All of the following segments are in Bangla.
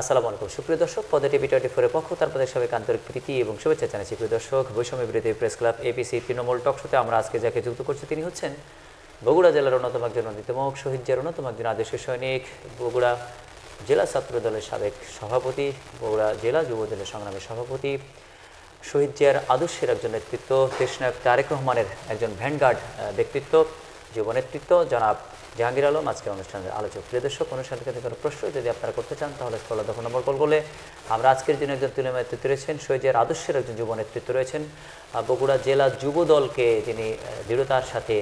আসসালামু আলাইকুম সুপ্রিয় দর্শক, পদে টিভি 24 এর পক্ষ তারপরে সবাইকে আন্তরিক প্রীতি এবং শুভেচ্ছা জানাচ্ছি। প্রিয় দর্শক, বৈষম্য বিরোধী প্রেস ক্লাব এপিসি তৃণমূল টক শোতে আমরা আজকে যাকে যুক্ত করছি তিনি হচ্ছেন বগুড়া জেলার অন্যতম একজন অন্যতম শহীদ জিয়ার অন্যতম একজন আদর্শ সৈনিক, বগুড়া জেলা ছাত্র দলের সাবেক সভাপতি, বগুড়া জেলা যুব দলের সংগ্রামী সভাপতি, শহীদ জিয়ার আদর্শের একজন নেতৃত্ব, দেশনায়ক তারেক রহমানের একজন ভ্যানগার্ড ব্যক্তিত্ব, যুব নেতৃত্ব জনাব জাহাঙ্গীর আলম আজকের অনুষ্ঠানের আলোচক। প্রিয় দর্শক, অনুষ্ঠান থেকে কোনো প্রশ্ন যদি আপনারা করতে চান তাহলে 16 নম্বর কল করলে আমরা আজকের দিনে একজন তুলে নেতৃত্ব রয়েছেন, শহীদ জিয়ার আদর্শের একজন যুব নেতৃত্ব রয়েছেন, বগুড়া জেলা যুব দলকে যিনি দৃঢ়তার সাথে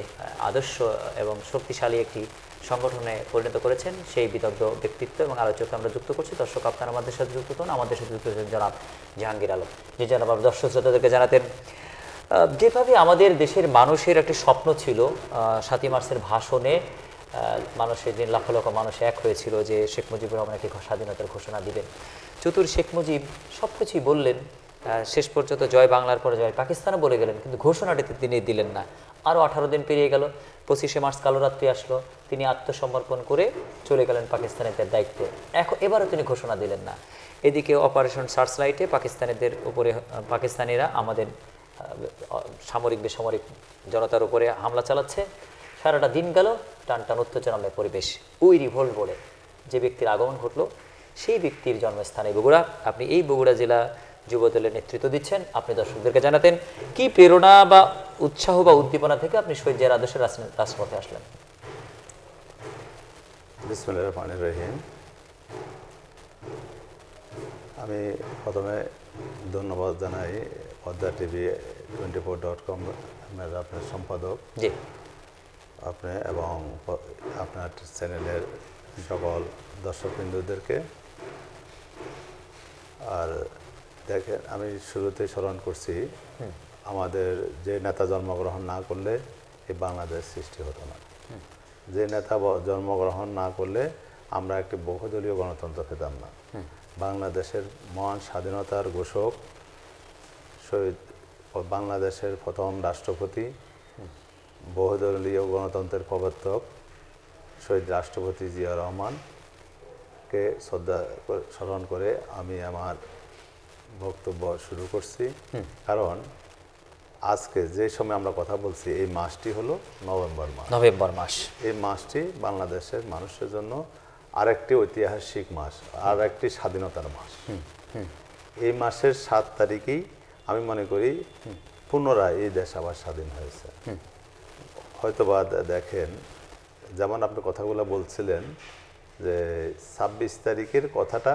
আদর্শ এবং শক্তিশালী একটি সংগঠনে পরিণত করেছেন সেই বিদগ্ধ ব্যক্তিত্ব এবং আলোচককে আমরা যুক্ত করছি। দর্শক, আপনারা আমাদের সাথে যুক্ত হন, আমাদের সাথে যুক্ত হচ্ছেন জনাব জাহাঙ্গীর আলম। যে জনাব দর্শক শ্রোতাদেরকে জানাতেন যেভাবে আমাদের দেশের মানুষের একটি স্বপ্ন ছিল 7ই মার্চের ভাষণে মানুষের দিন লক্ষ লক্ষ মানুষ এক হয়েছিল যে শেখ মুজিবুর রহমান একটি স্বাধীনতার ঘোষণা দিবেন। চতুর শেখ মুজিব সব কিছুই বললেন, শেষ পর্যন্ত জয় বাংলার পরে জয় পাকিস্তানও বলে গেলেন, কিন্তু ঘোষণাটিতে তিনি দিলেন না। আরও 18 দিন পেরিয়ে গেল, 25শে মার্চ কালোরাত্রি আসলো, তিনি আত্মসমর্পণ করে চলে গেলেন পাকিস্তানের দায়িত্বে। এবারও তিনি ঘোষণা দিলেন না। এদিকে অপারেশন সার্চলাইটে পাকিস্তানিদের উপরে পাকিস্তানিরা আমাদের সামরিক বেসামরিক জনতার উপরে হামলা চালাচ্ছে। সারাটা দিন গেল, টান টান উত্তেজনাময় পরিবেশ। ওই রিভোল্ট বলে যে ব্যক্তির আগমন ঘটলো সেই ব্যক্তির জন্মস্থানে বগুড়া। আপনি এই বগুড়া জেলা যুব দলের নেতৃত্ব দিচ্ছেন, আপনি দর্শকদেরকে জানাতেন কি প্রেরণা বা উৎসাহ বা উদ্দীপনা থেকে আপনি শহীদ জিয়ার আদর্শের রাজপথে আসলেন? বিসমিল্লাহির রহমানির রহিম। আমি প্রথমে ধন্যবাদ জানাই পদ্মা টিভি 24.com আপনার সম্পাদক জি আপনি এবং আপনার চ্যানেলের সকল দর্শকবৃন্দদেরকে। আর দেখেন, আমি শুরুতেই স্মরণ করছি আমাদের যে নেতা জন্মগ্রহণ না করলে এই বাংলাদেশ সৃষ্টি হতো না। যে নেতা জন্মগ্রহণ না করলে আমরা একটি বহুদলীয় গণতন্ত্র পেতাম না। বাংলাদেশের মহান স্বাধীনতার ঘোষক, শহীদ বাংলাদেশের প্রথম রাষ্ট্রপতি, বহুদলীয় গণতন্ত্রের প্রবর্তক শহীদ রাষ্ট্রপতি জিয়া রহমানকে শ্রদ্ধা স্মরণ করে আমি আমার বক্তব্য শুরু করছি। কারণ আজকে যে সময় আমরা কথা বলছি এই মাসটি হলো নভেম্বর মাস। এই মাসটি বাংলাদেশের মানুষের জন্য আরেকটি ঐতিহাসিক মাস, আর একটি স্বাধীনতার মাস। এই মাসের 7 তারিখেই আমি মনে করি পুনরায় এই দেশ আবার স্বাধীন হয়েছে। হয়তোবা দেখেন, যেমন আপনি কথাগুলো বলছিলেন যে 26 তারিখের কথাটা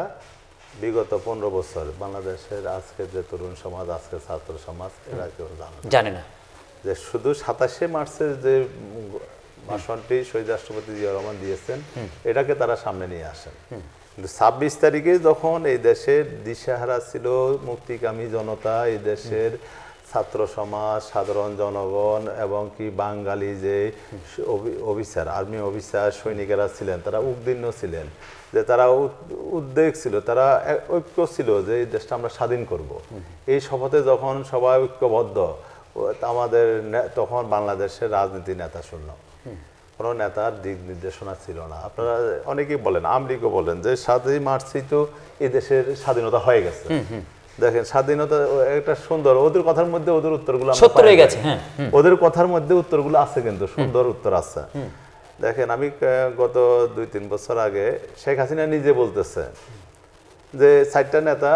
বিগত 15 বছর বাংলাদেশের আজকের যে তরুণ সমাজ, আজকের ছাত্র সমাজ, এরা কেউ জানে না যে শুধু 27শে মার্চের যে ভাষণটি শহীদ রাষ্ট্রপতি জিয়া রহমান দিয়েছেন এটাকে তারা সামনে নিয়ে আসেন। কিন্তু 26 তারিখে যখন এই দেশের দিশাহারা ছিল মুক্তিকামী জনতা, এই দেশের ছাত্র সমাজ, সাধারণ জনগণ এবং কি বাঙালি যে অফিসার, আর্মি অফিসার, সৈনিকেরা ছিলেন, তারা উদ্বিগ্ন ছিলেন, যে তারা উদ্বেগ ছিল, তারা ঐক্য ছিল যে এই দেশটা আমরা স্বাধীন করব। এই শপথে যখন সবাই ঐক্যবদ্ধ, আমাদের তখন বাংলাদেশের রাজনীতি নেতা শূন্য, কোনো নেতার দিক নির্দেশনা ছিল না। আপনারা অনেকেই বলেন, আমরিকও বলেন যে 7ই মার্চই তো এই দেশের স্বাধীনতা হয়ে গেছে। দেখেন, স্বাধীনতা একটা সুন্দর, ওদের কথার মধ্যে ওদের উত্তরগুলো সত্য হয়ে গেছে। ওদের কথার মধ্যে উত্তরগুলো আছে, কিন্তু সুন্দর উত্তর আছে। দেখেন, আমি গত 2-3 বছর আগে শেখ হাসিনা নিজে বলতেছে যে 4টা নেতা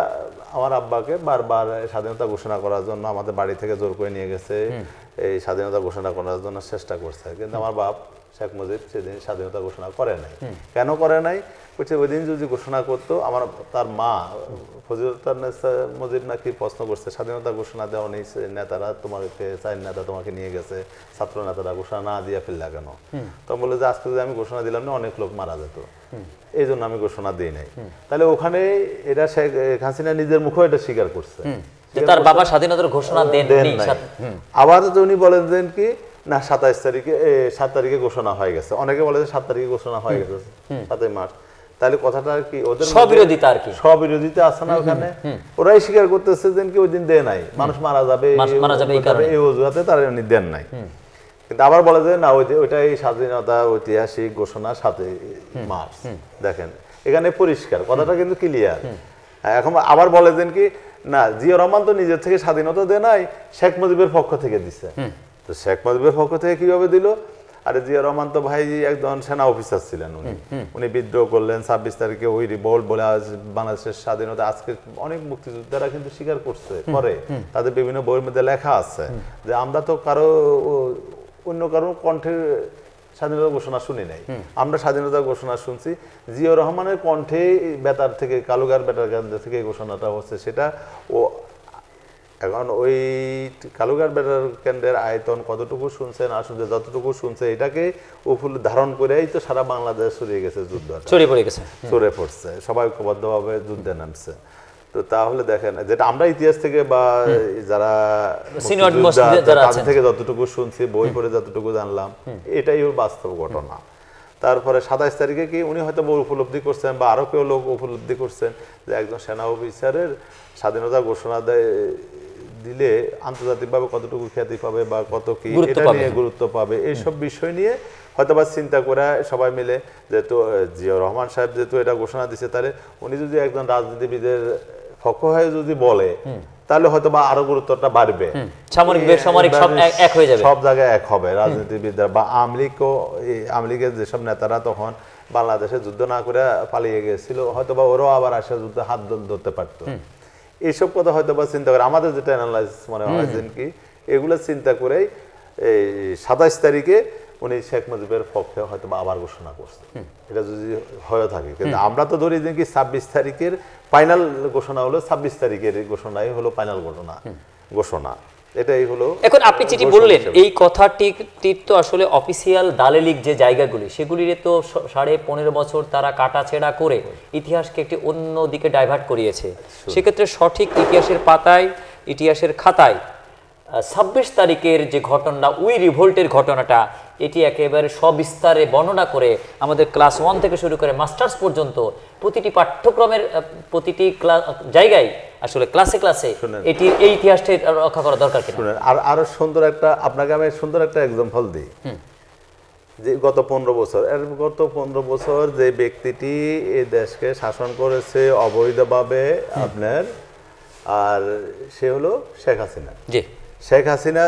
আমার আব্বাকে বারবার স্বাধীনতা ঘোষণা করার জন্য আমাদের বাড়ি থেকে জোর করে নিয়ে গেছে, এই স্বাধীনতা ঘোষণা করার জন্য চেষ্টা করছে, কিন্তু আমার বাপ শেখ মুজিব সেদিন স্বাধীনতা ঘোষণা করে নাই। কেন করে নাই? বলছে ওই দিন যদি ঘোষণা করতো, আমার তার মা ফজিলতুন্নেসা মুজিব নাকি প্রশ্ন করছে, স্বাধীনতা ঘোষণা দেওয়া নেই, নেতারা তোমাকে 4 নেতা তোমাকে নিয়ে গেছে, ছাত্র নেতারা ঘোষণা না দিয়ে ফেললা কেন? তখন বলে যে আজকে যদি আমি ঘোষণা দিলাম না অনেক লোক মারা যেত, এই জন্য আমি ঘোষণা দিই নাই। তাহলে ওখানে এটা শেখ হাসিনা নিজের মুখেও এটা স্বীকার করছে, তার বাবা স্বাধীনতার ঘোষণা দেন নাই। আবার উনি বলেন দেন কি না 7 তারিখে ঘোষণা হয়ে গেছে, অনেকে বলে যে 7 তারিখে ঘোষণা হয়ে গেছে 7ই মার্চ। তাহলে কথাটা কি ওদের স্ববিরোধিতা, আর কি স্ববিরোধিতা আছে না ওখানে? ওরাই স্বীকার করতেছে যে কি ওই দিন দেয় নাই, মানুষ মারা যাবে এই অজুহাতে তারা উনি দেন নাই। কিন্তু আবার বলে যে না ওইটাই স্বাধীনতা ঐতিহাসিক ঘোষণা 7ই মার্চ। দেখেন, এখানে পরিষ্কার কথাটা কিন্তু ক্লিয়ার। এখন আবার বলে দেন কি না জিয়া রহমান তো নিজের থেকে স্বাধীনতা দেয় নাই, শেখ মুজিবের পক্ষ থেকে দিছে। তো শেখ মুজিবের পক্ষ থেকে কিভাবে দিল? আরে জিয়া রহমান তো ভাই একজন সেনা অফিসার ছিলেন, উনি বিদ্রোহ করলেন 26 তারিখে ওই রিভোল্ট বলে আজ বাংলাদেশের স্বাধীনতা আজকে অনেক মুক্তিযোদ্ধারা কিন্তু স্বীকার করছে পরে, তাদের বিভিন্ন বইয়ের মধ্যে লেখা আছে যে আমরা তো কারো অন্য কারো কণ্ঠে স্বাধীনতা ঘোষণা শুনি নাই, আমরা স্বাধীনতা ঘোষণা শুনছি জিয়া রহমানের কণ্ঠে, বেতার থেকে কালুগার বেতার কেন্দ্র থেকে এই ঘোষণাটা হচ্ছে। সেটা ও এখন ওই কালুগার বেতার কেন্দ্রের আয়তন কতটুকু শুনছে না শুনছে, যতটুকু শুনছে এটাকে উপকূল ধারণ করেই তো সারা বাংলাদেশ ছড়িয়ে গেছে, যুদ্ধ ছড়িয়ে পড়ছে, সবাই ঐক্যবদ্ধভাবে যুদ্ধে নামছে। তো তাহলে দেখেন যেটা আমরা ইতিহাস থেকে বা যারা তাদের থেকে যতটুকু শুনছি, বই পড়ে যতটুকু জানলাম, এটাই ওর বাস্তব ঘটনা। তারপরে 27 তারিখে কি উনি হয়তো উপলব্ধি করছেন বা আরো কেউ লোক উপলব্ধি করছেন যে একজন সেনা অফিসারের স্বাধীনতা ঘোষণা দিলে আন্তর্জাতিকভাবে কতটুকু খ্যাতি পাবে বা কত কি এটা নিয়ে গুরুত্ব পাবে, এইসব বিষয় নিয়ে হয়তো বা চিন্তা করে সবাই মিলে, যেহেতু জিয়া রহমান সাহেব যেহেতু এটা ঘোষণা দিচ্ছে, তাহলে উনি যদি একজন রাজনীতিবিদের পক্ষ হয়ে যদি বলে তাহলে হয়তো বা আরো গুরুত্বটা বাড়বে, সব জায়গায় এক হবে রাজনীতিবিদরা বা আওয়ামী লীগের যেসব নেতারা তখন বাংলাদেশে যুদ্ধ না করে পালিয়ে গেছিল, হয়তো বা ওরাও আবার আসে যুদ্ধে হাত ধরতে পারতো। এইসব কথা হয়তো বা চিন্তা করে আমাদের যেটা অ্যানালাইসিস মনে হয় যে কি এগুলো চিন্তা করেই এই 27 তারিখে উনি শেখ মুজিবের পক্ষে হয়তো বা আবার ঘোষণা করছে, এটা যদি হয়ে থাকে। কিন্তু আমরা তো ধরি যে কি 26 তারিখের ফাইনাল ঘোষণা হলো, 26 তারিখের ঘোষণাই হলো ফাইনাল ঘোষণা, এটাই হলো। এখন আপনি যেটি বললেন এই কথাটি তো আসলে অফিসিয়াল দালালিক যে জায়গাগুলি সেগুলির তো 15.5 বছর তারা কাটাছেড়া করে ইতিহাসকে একটি অন্য দিকে ডাইভার্ট করিয়েছে। সেক্ষেত্রে সঠিক ইতিহাসের পাতায়, ইতিহাসের খাতায় 26 তারিখের যে ঘটনা, উই রিভোল্টের ঘটনাটা, এটি একেবারে সবিস্তারে বর্ণনা করে আমাদের ক্লাস 1 থেকে শুরু করে মাস্টার্স পর্যন্ত প্রতিটি পাঠ্যক্রমের প্রতিটি জায়গায় আসলে ক্লাসে এটি এই ইতিহাসটা রক্ষা করা দরকার। শুনেন আরো সুন্দর একটা আপনাকে আমি সুন্দর একটা এক্সাম্পল দিই, যে গত 15 বছর যে ব্যক্তিটি এই দেশকে শাসন করেছে অবৈধভাবে আপনার, আর সে হলো শেখ হাসিনা। শেখ হাসিনা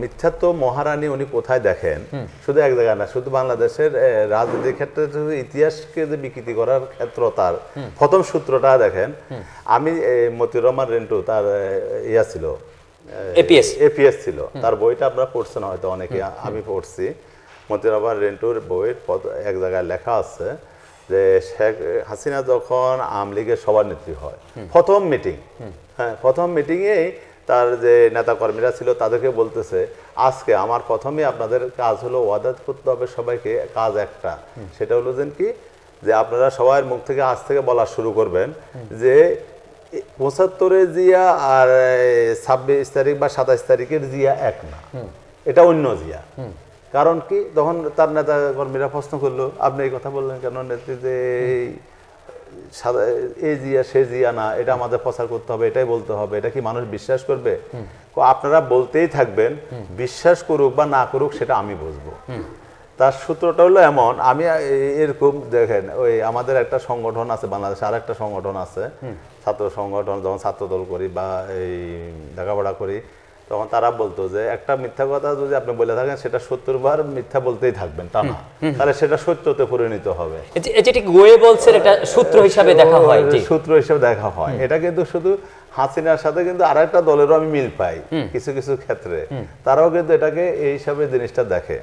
মিথ্যাত্ব মহারানী উনি কোথায় দেখেন, শুধু এক জায়গায় না, শুধু বাংলাদেশের রাজনীতির ক্ষেত্রে ইতিহাসকে যে বিকৃতি করার ক্ষেত্র তার প্রথম সূত্রটা দেখেন। আমি মতিউর রহমান রেন্টু তার ইয়া ছিল, এপিএস ছিল, তার বইটা আপনারা পড়ছেন হয়তো অনেকে, আমি পড়ছি। মতিউর রহমান রেন্টুর বইয়ের এক জায়গায় লেখা আছে যে শেখ হাসিনা যখন আওয়ামী লীগের সভানেত্রী হয়, প্রথম মিটিং, প্রথম মিটিংয়ে তার যে নেতাকর্মীরা ছিল তাদেরকে বলতেছে আজকে আমার প্রথমে আপনাদের কাজ হলো ওয়াদাত করতে হবে সবাইকে, কাজ একটা, সেটা হলো যে আপনারা সবার মুখ থেকে আজ থেকে বলা শুরু করবেন যে 75-এ জিয়া আর 26 তারিখ বা 27 তারিখের জিয়া এক না, এটা অন্য জিয়া। কারণ কি, তখন তার নেতাকর্মীরা প্রশ্ন করলো আপনি এই কথা বললেন কেন নেতৃত্বে, এই জিয়া সে জিয়া না, এটা আমাদের প্রচার করতে হবে, এটাই বলতে হবে, এটা কি মানুষ বিশ্বাস করবে? আপনারা বলতেই থাকবেন, বিশ্বাস করুক বা না করুক সেটা আমি বুঝবো। তার সূত্রটা হলো এমন, আমি এরকম দেখেন ওই আমাদের একটা সংগঠন আছে বাংলাদেশে, আর একটা সংগঠন আছে ছাত্র সংগঠন, যখন ছাত্র দল করি বা এই লেখাপড়া করি তখন তারা বলতো যে একটা মিথ্যা কথা যদি আপনি বলে থাকেন সেটা 70 বার মিথ্যা বলতেই থাকবেন টানা, তাহলে সেটা সত্যতে পরিণত হবে। এটা সূত্র হিসাবে দেখা হয়, সূত্র হিসাবে দেখা হয়। এটা কিন্তু শুধু হাসিনার সাথে কিন্তু আরেকটা দলেরও আমি মিল পাই কিছু কিছু ক্ষেত্রে, তারাও কিন্তু এটাকে এই হিসাবে জিনিসটা দেখে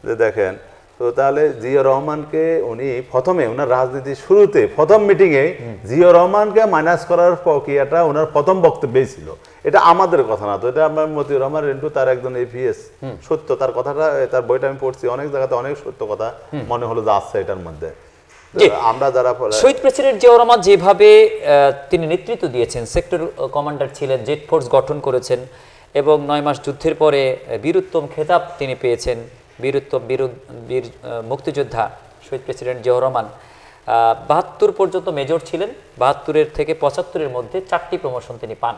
যে দেখেন তো তাহলে জিয়া রহমানকে উনি প্রথমে ওনার রাজনীতির শুরুতে প্রথম মিটিংয়ে জিয়া রহমানকে মাইনাস করার প্রক্রিয়াটা ওনার প্রথম বক্তব্যেই ছিল। এটা আমাদের কথা না, তো এটা আমার মতিউর রহমান রেন্টু তার একজন এপিএস, সত্য তার কথাটা, তার বইটা আমি পড়ছি, অনেক জায়গাতে অনেক সত্য কথা মনে হলো যে আসছে এটার মধ্যে। আমরা যারা শহীদ প্রেসিডেন্ট জিয়া রহমান যেভাবে তিনি নেতৃত্ব দিয়েছেন, সেক্টর কমান্ডার ছিলেন, জেড ফোর্স গঠন করেছেন এবং 9 মাস যুদ্ধের পরে বীরুত্তম খেতাব তিনি পেয়েছেন, বীর মুক্তিযোদ্ধা শহীদ প্রেসিডেন্ট জিয়া রহমান। 72 পর্যন্ত মেজর ছিলেন, 72 থেকে 75-এর মধ্যে 4টি প্রমোশন তিনি পান।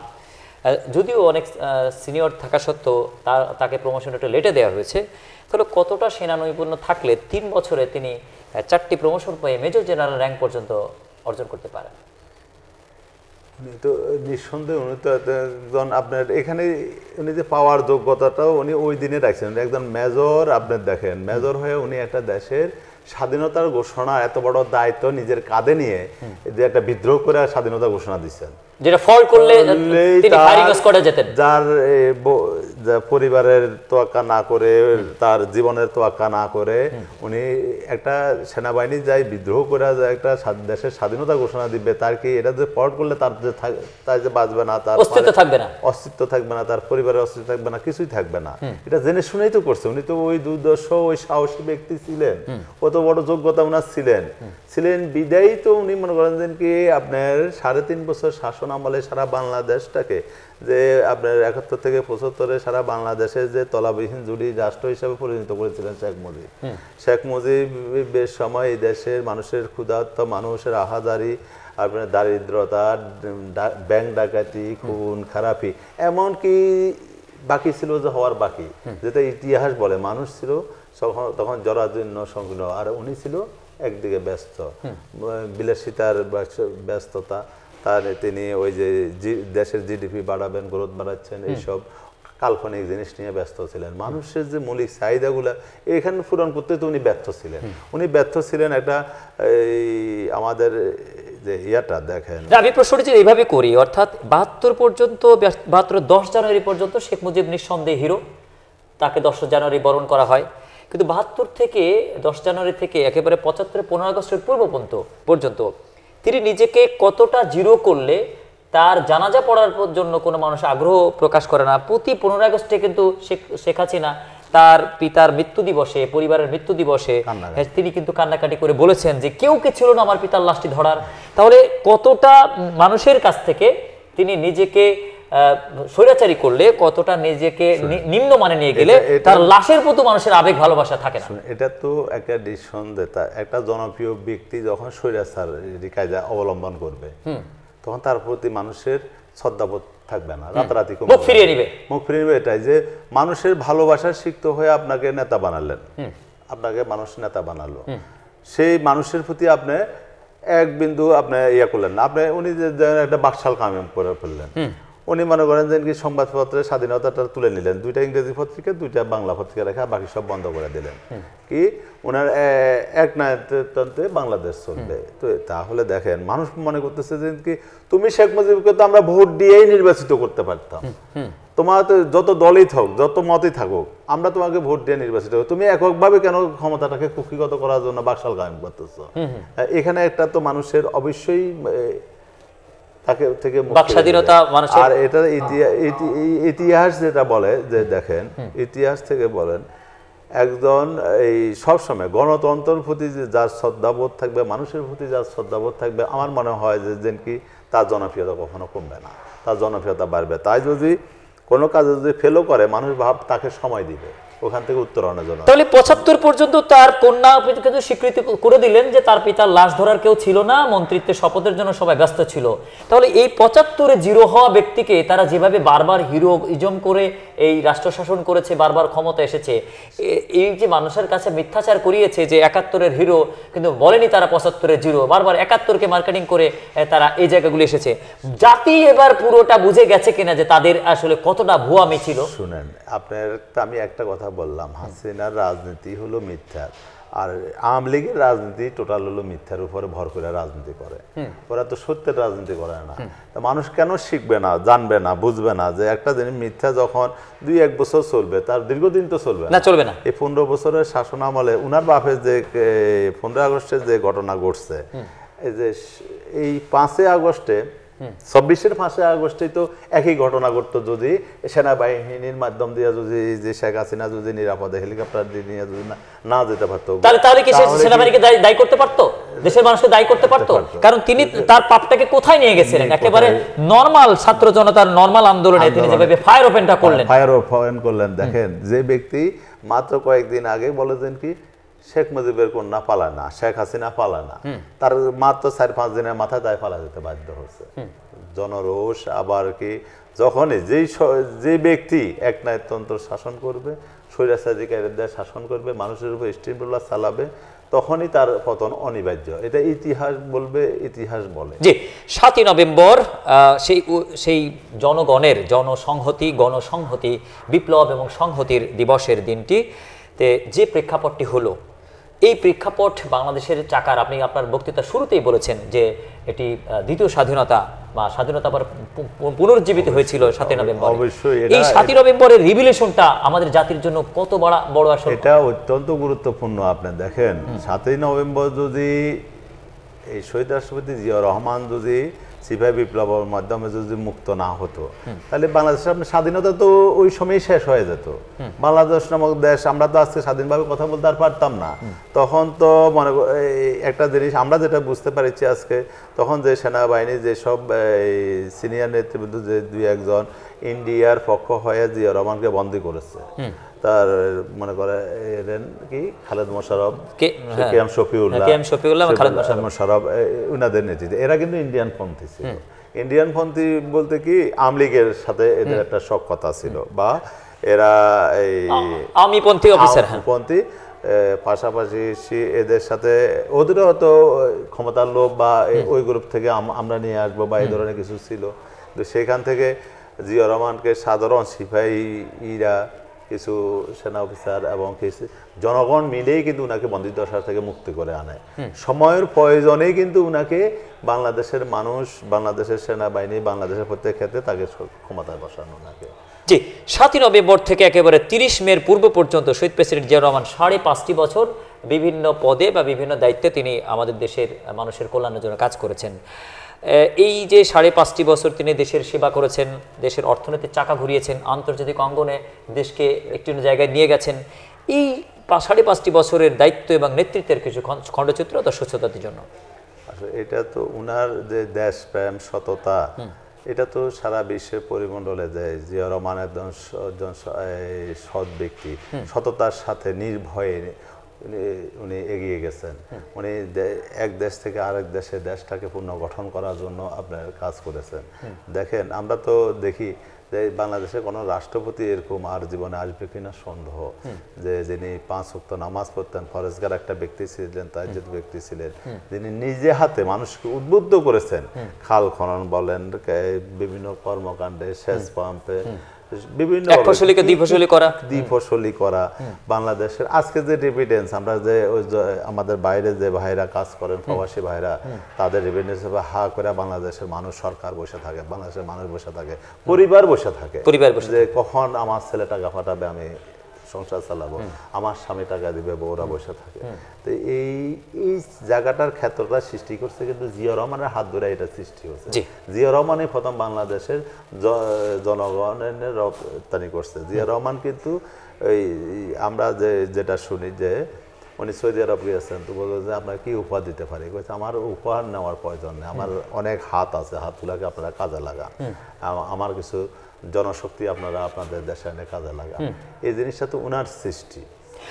যদিও অনেক সিনিয়র থাকা সত্ত্বেও তাকে প্রমোশন একটু লেটে দেওয়া হয়েছে। তাহলে কতটা সেনা নৈপুণ্য থাকলে 3 বছরে তিনি 4টি প্রমোশন পেয়ে মেজর জেনারেল র্যাঙ্ক পর্যন্ত অর্জন করতে পারেন? উনি তো নিঃসন্দেহে উনি তো একজন আপনার এখানে উনি যে পাওয়ার যোগ্যতাটাও উনি ওই দিনে রাখছেন। একজন মেজর, আপনার দেখেন মেজর হয়ে উনি একটা দেশের স্বাধীনতার ঘোষণা, এত বড় দায়িত্ব নিজের কাঁধে নিয়ে যে একটা বিদ্রোহ করে স্বাধীনতা ঘোষণা দিচ্ছেন, যেটা ফল করলে তিনি ফায়ারিং স্কোয়াডে যেতেন। যার পরিবারের তোয়াক্কা না করে, তার জীবনের তোয়াক্কা না করে উনি একটা সেনাবাহিনী যাই বিদ্রোহ করে একটা দেশের স্বাধীনতা ঘোষণা দিবে, তার কি এটা যে ফল করলে তার যে বাঁচবে না, তার অস্তিত্ব থাকবে না, অস্তিত্ব থাকবে না, তার পরিবারের অস্তিত্ব থাকবে না, কিছুই থাকবে না, এটা জেনে শুনেই তো করছে। উনি তো ওই দুর্দর্শ, ওই সাহসী ব্যক্তি ছিলেন, কত বড় যোগ্যতা ওনার ছিলেন বিদায়ী তো উনি মনে করেন যে কি আপনার 3.5 বছর শাসন আমলে সারা বাংলাদেশটাকে যে আপনার 71 থেকে 75 সারা বাংলাদেশে যে তলাবিহীন জুড়ি রাষ্ট্র হিসাবে পরিণত করেছিলেন শেখ মুজিব। শেখ মুজিবের সময় এই দেশের মানুষের ক্ষুধার্ত, মানুষের আহাজারি, আপনার দারিদ্রতা, ব্যাংক ডাকাতি, খুন খারাপি, এমনকি বাকি ছিল যে হওয়ার বাকি, যেটা ইতিহাস বলে, মানুষ ছিল তখন জরাজীর্ণ সংকীর্ণ, আর উনি ছিল একদিকে ব্যস্ত, বিলাসিতার ব্যস্ততা, তার তিনি ওই যে দেশের জিডিপি বাড়াবেন, গ্রোথ বাড়াচ্ছেন, এইসব কাল্পনিক জিনিস নিয়ে ব্যস্ত ছিলেন। মানুষের যে মৌলিক চাহিদাগুলো এখানে পূরণ করতে তো উনি ব্যর্থ ছিলেন। উনি ব্যর্থ ছিলেন একটা আমাদের যে ইয়াটা দেখেন। আমি প্রশ্নটি যে এইভাবে করি, অর্থাৎ 72 পর্যন্ত, 10 জানুয়ারি পর্যন্ত শেখ মুজিব নিঃসন্দেহে হিরো, তাকে 10 জানুয়ারি বরণ করা হয়। কিন্তু 72 থেকে 10 জানুয়ারি থেকে একেবারে 75 15 আগস্টের পূর্ব পর্যন্ত তিনি নিজেকে কতটা জিরো করলে তার জানাজা পড়ার জন্য কোনো মানুষ আগ্রহ প্রকাশ করে না। প্রতি 15 আগস্টে কিন্তু শেখ হাসিনা তার পিতার মৃত্যু দিবসে, পরিবারের মৃত্যু দিবসে তিনি কিন্তু কান্নাকাটি করে বলেছেন যে কেউ কে ছিল না আমার পিতার লাশটি ধরার। তাহলে কতটা মানুষের কাছ থেকে তিনি নিজেকে স্বৈরাচারী করলে, কতটা নিজেকে নিম্নমানে নিয়ে গেলে তার লাশের প্রতি মানুষের আবেগ ভালোবাসা থাকে না। এটা তো একটা নিঃসন্দেহে একটা জনপ্রিয় ব্যক্তি যখন স্বৈরাচারী কায়দা অবলম্বন করবে তখন তার প্রতি মানুষের শ্রদ্ধাবোধ থাকবে না, রাতারাতি মুখ ফিরিয়ে নিবে। এটাই যে মানুষের ভালোবাসার সিক্ত হয়ে আপনাকে নেতা বানালেন, আপনাকে মানুষ নেতা বানালো, সেই মানুষের প্রতি আপনি এক বিন্দু আপনি ইয়া করলেন না। আপনি উনি যে একটা বাকশাল কামিম করে ফেললেন, উনি মনে করেন যে কি সংবাদপত্রের স্বাধীনতাটা তুলে নিলেন, 2টা ইংরেজি পত্রিকা 2টা বাংলা পত্রিকা রেখা বাকি সব বন্ধ করে দিলেন, কি ওনার এক নায়কতন্ত্রে বাংলাদেশ চলবে। তো তাহলে দেখেন মানুষ মনে করতেছে যে কি তুমি শেখ মুজিবকে তো আমরা ভোট দিয়েই নির্বাচিত করতে পারতাম, তোমার যত দলই থাক, যত মতই থাকুক, আমরা তোমাকে ভোট দিয়ে নির্বাচিত করি, তুমি এককভাবে কেন ক্ষমতাটাকে কুক্ষিগত করার জন্য বাকশাল কায়েম করতেছো? এখানে একটা তো মানুষের অবশ্যই তাকে থেকে স্বাধীনতা মানুষের, আর এটা ইতিহাস যেটা বলে যে দেখেন ইতিহাস থেকে বলেন একজন এই সবসময় গণতন্ত্রের প্রতি যার শ্রদ্ধাবোধ থাকবে, মানুষের প্রতি যার শ্রদ্ধাবোধ থাকবে, আমার মনে হয় যে কি তার জনপ্রিয়তা কখনো কমবে না, তার জনপ্রিয়তা বাড়বে। তাই যদি কোনো কাজে যদি ফেলও করে মানুষ তাকে সময় দিবে ওখান থেকে উত্তরণের জন্য। তাহলে 75 পর্যন্ত তার কন্যা কিন্তু স্বীকৃতি করে দিলেন যে তার পিতার লাশ ধরার কেউ ছিল না, মন্ত্রিত্বের শপথের জন্য সবাই ব্যস্ত ছিল। তাহলে এই 75-এ জিরো হওয়া ব্যক্তিকে তারা যেভাবে বারবার হিরো ইজম করে এই রাষ্ট্র শাসন করেছে, বারবার ক্ষমতা এসেছে, এই যে মানুষের কাছে মিথ্যাচার করিয়েছে যে 71-এর হিরো, কিন্তু বলেনি তারা 75-এর জিরো, বারবার 71-কে মার্কেটিং করে তারা এই জায়গাগুলো এসেছে। জাতি এবার পুরোটা বুঝে গেছে কিনা যে তাদের আসলে কতটা ভুয়ামি ছিল। শুনেন, আপনার আমি একটা কথা বললাম, হাসিনার রাজনীতি হলো মিথ্যা, আর আওয়ামী লীগের রাজনীতি টোটাল হলো মিথ্যার উপরে ভর করে রাজনীতি করে। ওরা তো সত্যের রাজনীতি করে না। তা মানুষ কেন শিখবে না, জানবে না, বুঝবে না যে একটা জিনিস মিথ্যা যখন 2-1 বছর চলবে, তার দীর্ঘদিন তো চলবে না, চলবে না। এই 15 বছরের শাসন আমলে উনার বাপের যে 15 আগস্টের যে ঘটনা ঘটছে, এই যে এই 5 আগস্টে 26-এর 5 আগস্টেই তো একই ঘটনা ঘটতো যদি সেনাবাহিনীর মাধ্যম দিয়ে যদি যে শেখ হাসিনা যদি নিরাপদে হেলিকপ্টার দিয়ে নিয়ে যদি না যেতে পারতো, তাহলে কি সেনাবাহিনীকে দায়ী করতে পারতো, দেশের মানুষকে দায়ী করতে পারতো? কারণ তিনি তার পাপটাকে কোথায় নিয়ে গেছিলেন? একেবারে নরমাল ছাত্র জনতার নরমাল আন্দোলনে তিনি যেভাবে ফায়ার ওপেনটা করলেন। দেখেন যে ব্যক্তি মাত্র কয়েকদিন আগে বলেছেন কি শেখ মুজিবের কন্যা পালায় না, শেখ হাসিনা পালায় না, তার মাত্র 4-5 দিনের মাথায় তাই পালা যেতে বাধ্য হচ্ছে। জনরোষ আবার কি যখনই যে ব্যক্তি একনায়কতন্ত্র শাসন করবে, স্বৈরাচারী কায়দায় শাসন করবে, মানুষের উপর স্টিমরোলার চালাবে, তখনই তার পতন অনিবার্য। এটা ইতিহাস বলবে, ইতিহাস বলে। জি, 7ই নভেম্বর সেই জনগণের জনসংহতি, গণসংহতি, বিপ্লব এবং সংহতির দিবসের দিনটি যে প্রেক্ষাপটটি হলো, এই প্রেক্ষাপট বাংলাদেশের চাকার, আপনি আপনার বক্তৃতার শুরুতেই বলেছেন যে এটি দ্বিতীয় স্বাধীনতা বা স্বাধীনতা আবার পুনর্জীবিত হয়েছিল 7ই নভেম্বর। অবশ্যই এই 7ই নভেম্বরের রিভিলেশনটা আমাদের জাতির জন্য কত বড় আসলে? এটা অত্যন্ত গুরুত্বপূর্ণ। আপনি দেখেন 7ই নভেম্বর যদি এই শহীদ রাষ্ট্রপতি জিয়াউর রহমান যদি সিপাহী বিপ্লবের মাধ্যমে যদি মুক্ত না হতো, তাহলে বাংলাদেশের আপনার স্বাধীনতা তো ওই সময়ই শেষ হয়ে যেত। বাংলাদেশ নামক দেশ, আমরা তো আজকে স্বাধীনভাবে কথা বলতে আর পারতাম না। তখন তো মনে একটা জিনিস আমরা যেটা বুঝতে পারছি আজকে, তখন যে সেনাবাহিনী যেসব সিনিয়র নেতৃবৃন্দ যে 2-1 ইন্ডিয়ার পক্ষ হয়ে জিয়াউর রহমানকে বন্দী করেছে, তার মনে করে কি খালেদ মোশাররফ, কেএম শফিউল্লাহ, মোশাররফ, উনাদের নেতৃত্বে এরা কিন্তু ইন্ডিয়ান পন্থী ছিল। ইন্ডিয়ান পন্থী বলতে কি আওয়ামী লীগের সাথে এদের একটা সখ্যতা ছিল, বা এরা এই আওয়ামীপন্থী অফিসার পন্থী, পাশাপাশি এদের সাথে ওদেরও হয়তো ক্ষমতার লোভ বা ওই গ্রুপ থেকে আমরা নিয়ে আসবো বা এই ধরনের কিছু ছিল। তো সেখান থেকে জিয়াউর রহমানকে সাধারণ সিপাহীরা, কিছু সেনা অফিসার এবং কিছু জনগণ মিলেই কিন্তু উনাকে বন্দিদশা থেকে মুক্তি করে আনে। সময়ের প্রয়োজনেই কিন্তু উনাকে বাংলাদেশের মানুষ, বাংলাদেশের সেনাবাহিনী, বাংলাদেশের প্রত্যেক ক্ষেত্রে তাকে ক্ষমতায় বসানো উনাকে। জি, 7ই নভেম্বর থেকে একেবারে 30 মের পূর্ব পর্যন্ত শহীদ প্রেসিডেন্ট জিয়াউর রহমান 5.5টি বছর বিভিন্ন পদে বা বিভিন্ন দায়িত্বে তিনি আমাদের দেশের মানুষের কল্যাণের জন্য কাজ করেছেন। এই যে 5.5টি বছর তিনি দেশের সেবা করেছেন, দেশের অর্থনীতির চাকা ঘুরিয়েছেন, আন্তর্জাতিক অঙ্গনে দেশকে একটি জায়গায় নিয়ে গেছেন, এই 5.5টি বছরের দায়িত্ব এবং নেতৃত্বের কিছু খণ্ডচিত্র দর্শক শ্রোতাদের জন্য। আসলে এটা তো উনার যে দেশপ্রেম, সততা, এটা তো সারা বিশ্বের পরিমণ্ডলে দেয়। জিয়াউর রহমান একজন সৎ ব্যক্তি, সততার সাথে নির্ভয়ে উনি এগিয়ে গেছেন। উনি এক দেশ থেকে আরেক দেশে দেশটাকে পুনর্গঠন করার জন্য আপনার কাজ করেছেন। দেখেন, আমরা তো দেখি যে বাংলাদেশে কোনো রাষ্ট্রপতি এরকম আর জীবনে আসবে কিনা সন্দেহ, যে যিনি 5 ওয়াক্ত নামাজ পড়তেন, ফরেজগার একটা ব্যক্তি ছিলেন, তাইজুদ ব্যক্তি ছিলেন, যিনি নিজে হাতে মানুষকে উদ্বুদ্ধ করেছেন, খাল খনন বলেন, বিভিন্ন কর্মকাণ্ডে, সেচ পাম্পে, বিভিন্ন দ্বিফসলি করা, বাংলাদেশের আজকে যে রেভিডেন্স, আমরা যে আমাদের বাইরে যে ভাইরা কাজ করেন, প্রবাসী ভাইরা, তাদের রেভিডেন্স হা করে বাংলাদেশের মানুষ, সরকার বসে থাকে, বাংলাদেশের মানুষ বসে থাকে, পরিবার বসে থাকে, যে কখন আমার ছেলে টাকা পাঠাবে, আমি সংসার চালাবো, আমার স্বামী টাকা দিবে, বউরা বসে থাকে। তো এই জায়গাটার ক্ষেত্রটা সৃষ্টি করছে কিন্তু জিয়াউর রহমানের হাত ধরে এটা সৃষ্টি হচ্ছে। জিয়াউর রহমানই প্রথম বাংলাদেশের জনগণের রপ্তানি করছে। জিয়াউর রহমান কিন্তু ওই আমরা যেটা শুনি যে উনি সৌদি আরব গিয়েছেন, তো বললো যে আপনার কি উপহার দিতে পারি? আমার উপহার নেওয়ার প্রয়োজন নেই, আমার অনেক হাত আছে, হাতগুলাকে আপনারা কাজে লাগান, আমার কিছু জনশক্তি আপনারা আপনাদের দেশে এনে কাজে লাগান। এই জিনিসটা তো উনার সৃষ্টি।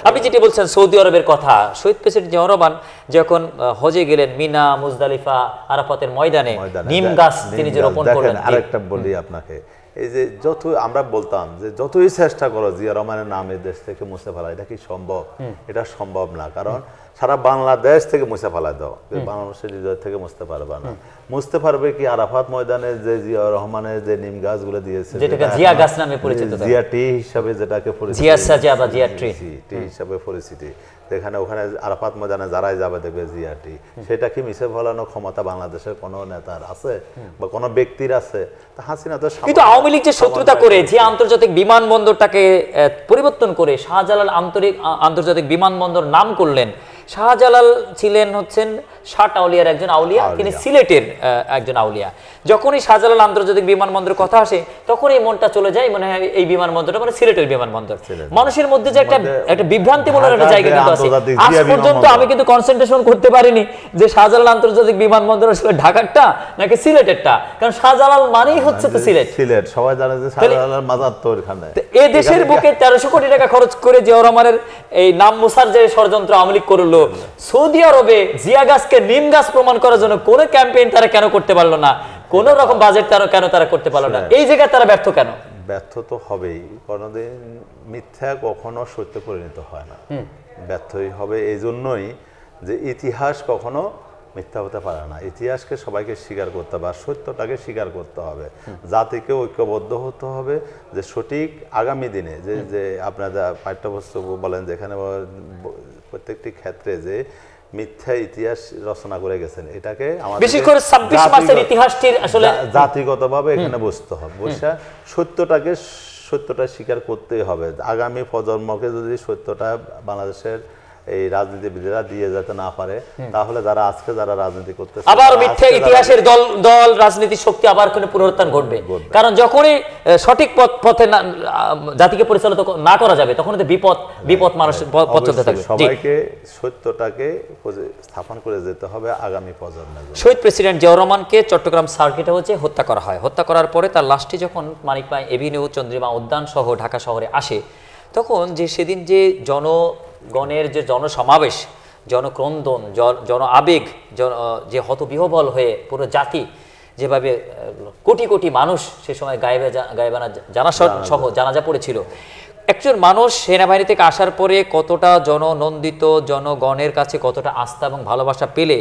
আপনি যেটি বলছেন সৌদি আরবের কথা, শহীদ প্রেসিডেন্ট জিয়াউর রহমান যখন হজে গেলেন, মিনা, মুজদালিফা, আরাফাতের ময়দানে নিম গাছ তিনি যে রোপণ করলেন। আরেকটা বলি আপনাকে, এই যে যত আমরা বলতাম যে যতই চেষ্টা করো জিয়া রহমানের নামে দেশ থেকে মুছে ফেলা, এটা কি সম্ভব? এটা সম্ভব না, কারণ সারা বাংলাদেশ থেকে মুছে ফেলা দাও, বাংলাদেশের হৃদয় থেকে মুছতে পারবে না। মুছতে পারবে কি আরাফাত ময়দানে যে জিয়া রহমানের যে নিম গাছগুলো দিয়েছে, যেটাকে জিয়া গাছ নামে পরিচিত, জিয়া টি হিসাবে যেটাকে জিয়া সাজা বা জিয়া ট্রি হিসাবে পরিচিতি, যেখানে ওখানে আরাফাত ময়দানে যারাই যাবে দেখবে জিয়া টি, সেটা কি মিছে ফলানোর ক্ষমতা বাংলাদেশের কোনো নেতার আছে বা কোনো ব্যক্তির আছে? তা হাসিনা তো, কিন্তু আওয়ামী লীগ যে শত্রুতা করে যে আন্তর্জাতিক বিমানবন্দরটাকে পরিবর্তন করে শাহজালাল আন্তর্জাতিক বিমানবন্দর নাম করলেন, শাহজালাল ছিলেন হচ্ছেন 60 আউলিয়ার একজন আউলিয়া, তিনি সিলেটের একজন আউলিয়া। যখনই শাহজালাল আন্তর্জাতিক বিমানবন্দরের কথা আসে, তখন এই মনটা চলে যায় মনে হয় এই বিমানবন্দরটা মানে সিলেটের বিমানবন্দর। মানুষের মধ্যে যে একটা বিভ্রান্তিমূলক একটা জায়গা কিন্তু আছে। আজ পর্যন্ত আমি কিন্তু কনসেন্ট্রেশন করতে পারিনি যে শাহজালাল আন্তর্জাতিক বিমানবন্দর আসলে ঢাকারটা নাকি সিলেটেরটা, কারণ শাহজালাল মানেই হচ্ছে তো সিলেট। সবাই জানে যে শাহজালালের মাজার তো ওখানে। এই দেশের বুকে 1300 কোটি টাকা খরচ করে জিয়াউর রহমানের এই নাম মুসার যে ষড়যন্ত্র আওয়ামী লীগ করলো, সৌদি আরবে জিয়া গাছকে নিম গাছ প্রমাণ করার জন্য কোন ক্যাম্পেইন তারা কেন করতে পারলো না? কোন রকম বাজেট কেন তারা করতে পারলো না? এই জায়গায় তারা ব্যর্থ কেন? ব্যর্থ তো হবেই, কোনোদিন মিথ্যা কখনো সত্য পরিণত হয় না, ব্যর্থই হবে। এই জন্যই যে ইতিহাস কখনো মিথ্যা হতে পারে না, ইতিহাসকে সবাইকে স্বীকার করতে হবে আর সত্যটাকে স্বীকার করতে হবে, জাতিকে ঐক্যবদ্ধ হতে হবে যে সঠিক আগামী দিনে যে যে আপনারা পাঠ্যপুস্তক বলেন যেখানে প্রত্যেকটি ক্ষেত্রে যে মিথ্যা ইতিহাস রচনা করে গেছেন, এটাকে আমাদের বিশেষ করে 26 মাসের ইতিহাসটির আসলে জাতিগতভাবে এখানে বুঝতে হবে, বুঝা সত্যটা স্বীকার করতেই হবে। আগামী প্রজন্মকে যদি সত্যটা বাংলাদেশের এই রাজনীতিবিদেরা দিয়ে যেতে না পারে, তাহলে যারা রাজনীতি করতেছে আবার মিথ্যা ইতিহাসের দল রাজনীতির শক্তি আবার কোনো পুনরুত্থান ঘটবে। কারণ যখনই সঠিক পথে জাতিকে পরিচালিত না করা যাবে, তখন তো বিপদ মানুষ পথ চলতে থাকবে। সবাইকে সত্যটাকে স্থাপন করে যেতে হবে আগামী প্রজন্মের জন্য। শহীদ প্রেসিডেন্ট জিয়াউর রহমানকে চট্টগ্রাম সার্কিট হাউসে হত্যা করা হয়। হত্যা করার পরে তার লাশটি যখন মানিকপাই এভিনিউ, চন্দ্রিমা উদ্যান সহ ঢাকা শহরে আসে, তখন যে সেদিন যে জনগণের যে জনসমাবেশ, জনক্রন্দন, জন আবেগ, যে হতবিহ্বল হয়ে পুরো জাতি যেভাবে কোটি কোটি মানুষ সে সময় গায়েবানা সহ জানাজা পড়েছিল, একজন মানুষ সেনাবাহিনী থেকে আসার পরে কতটা জননন্দিত, জনগণের কাছে কতটা আস্থা এবং ভালোবাসা পেলে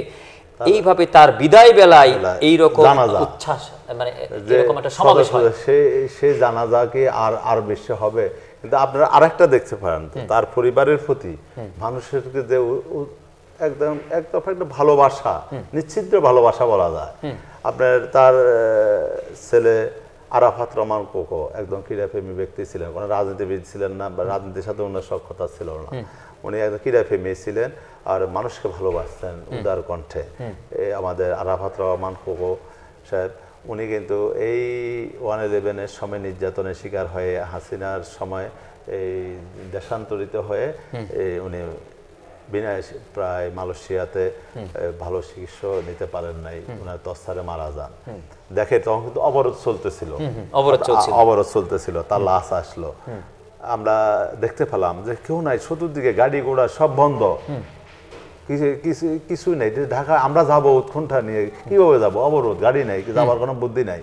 এইভাবে তার বিদায় বেলায় এইরকম উচ্ছ্বাস, মানে এরকম একটা সমাবেশ হয়, সেই জানাজা কি আর বেশি হবে? কিন্তু আপনারা আরেকটা দেখতে পারেন, তার পরিবারের প্রতি মানুষের যে একদম একটা ভালোবাসা, নিশ্চিদ্র ভালোবাসা বলা যায়। আপনার তার ছেলে আরাফাত রহমান কোকো একদম ক্রীড়াপ্রেমী ব্যক্তি ছিলেন, কোনো রাজনীতিবিদ ছিলেন না, বা রাজনীতির সাথে ওনার সক্ষতা ছিল না, উনি একদম ক্রীড়াপ্রেমী ছিলেন আর মানুষকে ভালোবাসতেন উদার কণ্ঠে। আমাদের আরাফাত রহমান কোকো সাহেব, উনি কিন্তু এই 1/11-এর সময় নির্যাতনের শিকার হয়ে হাসিনার সময় এই দেশান্তরিত হয়ে উনি বিনাশ প্রায় মালয়েশিয়াতে ভালো চিকিৎসা নিতে পারেন নাই, ওনার তস্তারে মারা যান। দেখে তখন কিন্তু অবরোধ চলতেছিল, তার লাশ আসলো, আমরা দেখতে পেলাম যে কেউ নাই, চতুর্দিকে গাড়ি ঘোড়া সব বন্ধ, কিছুই নেই। ঢাকা আমরা যাবো উৎকণ্ঠা নিয়ে, কিভাবে যাবো, অবরোধ, গাড়ি নাই, যাওয়ার কোনো বুদ্ধি নাই।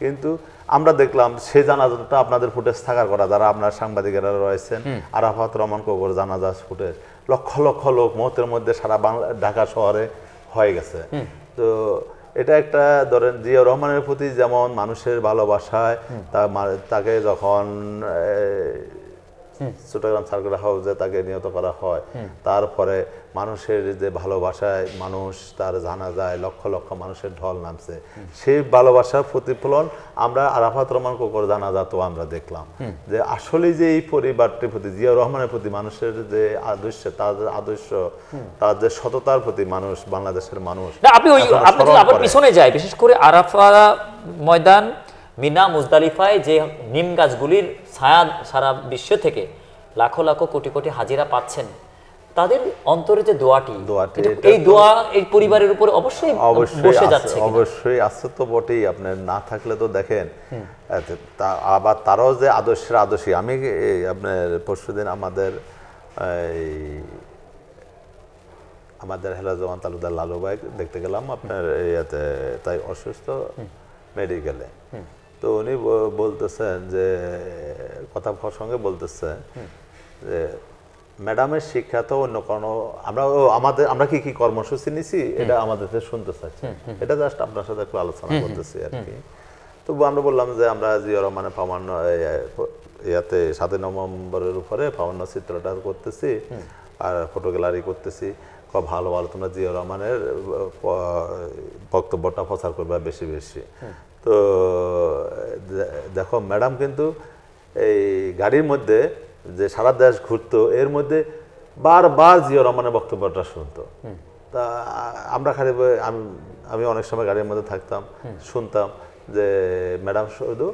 কিন্তু আমরা দেখলাম সেই জানাজাটা আপনাদের ফুটেজ থাকার কথা, যারা আপনার সাংবাদিকেরা রয়েছেন, আরাফাত রহমান কোকোর জানাজা ফুটেজ লক্ষ লক্ষ লোক মুহূর্তের মধ্যে সারা ঢাকা শহরে হয়ে গেছে। তো এটা একটা ধরেন জিয়াউর রহমানের প্রতি যেমন মানুষের ভালোবাসায় তাকে যখন চট্টগ্রাম সার্কিট হাউসে তাকে নিহত করা হয়, তারপরে মানুষের যে ভালোবাসায় মানুষ তার জানাজায় লক্ষ লক্ষ মানুষের ঢল নামছে, সেই ভালোবাসার প্রতিফলন আমরা আরাফাত রহমান কোকোর জানাজাতেও আমরা দেখলাম। যে আসলে যে এই পরিবারটির প্রতি, জিয়াউর রহমানের প্রতি মানুষের যে আদর্শ, তার যে সততার প্রতি মানুষ, বাংলাদেশের মানুষ, আপনি আবার পিছনে যায়, বিশেষ করে আরাফা ময়দান, মিনা, মুজদালিফায় যে নিম গাছগুলির ছায়া সারা বিশ্ব থেকে লাখো লাখো কোটি কোটি হাজিরা পাচ্ছেন, তাদের অন্তরে যে দোয়াটি, এই দোয়া এই পরিবারের উপর অবশ্যই বসে যাচ্ছে, অবশ্যই আছে তো বটেই। আপনার না থাকলে তো দেখেন, আবার তারাও যে আদর্শী। আমি আপনার পরশুদিন আমাদের হেলাজমান তালুকদার লালু ভাই দেখতে গেলাম আপনার ইয়াতে, তাই অসুস্থ মেডিকেলে। তো উনি বলতেছেন যে কথা প্রসঙ্গে বলতেছেন যে ম্যাডামের শিক্ষা তো অন্য কোনো, আমরা কি কর্মসূচি নিছি এটা আমাদের শুনতে চাচ্ছি, এটা জাস্ট আপনার সাথে একটু আলোচনা করতেছি আর কি। তো আমরা বললাম যে আমরা জিয়াউর রহমানের প্রামাণ্য ইয়াতে 7 নভেম্বরের উপরে প্রামাণ্য চিত্রটা করতেছি আর ফটো গ্যালারি করতেছি, ভালো ভালো তোমরা জিয়াউর রহমানের বক্তব্যটা প্রচার করবে বেশি বেশি। তো দেখো ম্যাডাম কিন্তু এই গাড়ির মধ্যে যে সারা দেশ ঘুরতো, এর মধ্যে বারবার জিয়াউর রহমানের বক্তব্যটা শুনতো। তা আমরা খালি আমি অনেক সময় গাড়ির মধ্যে থাকতাম, শুনতাম যে ম্যাডাম শুধু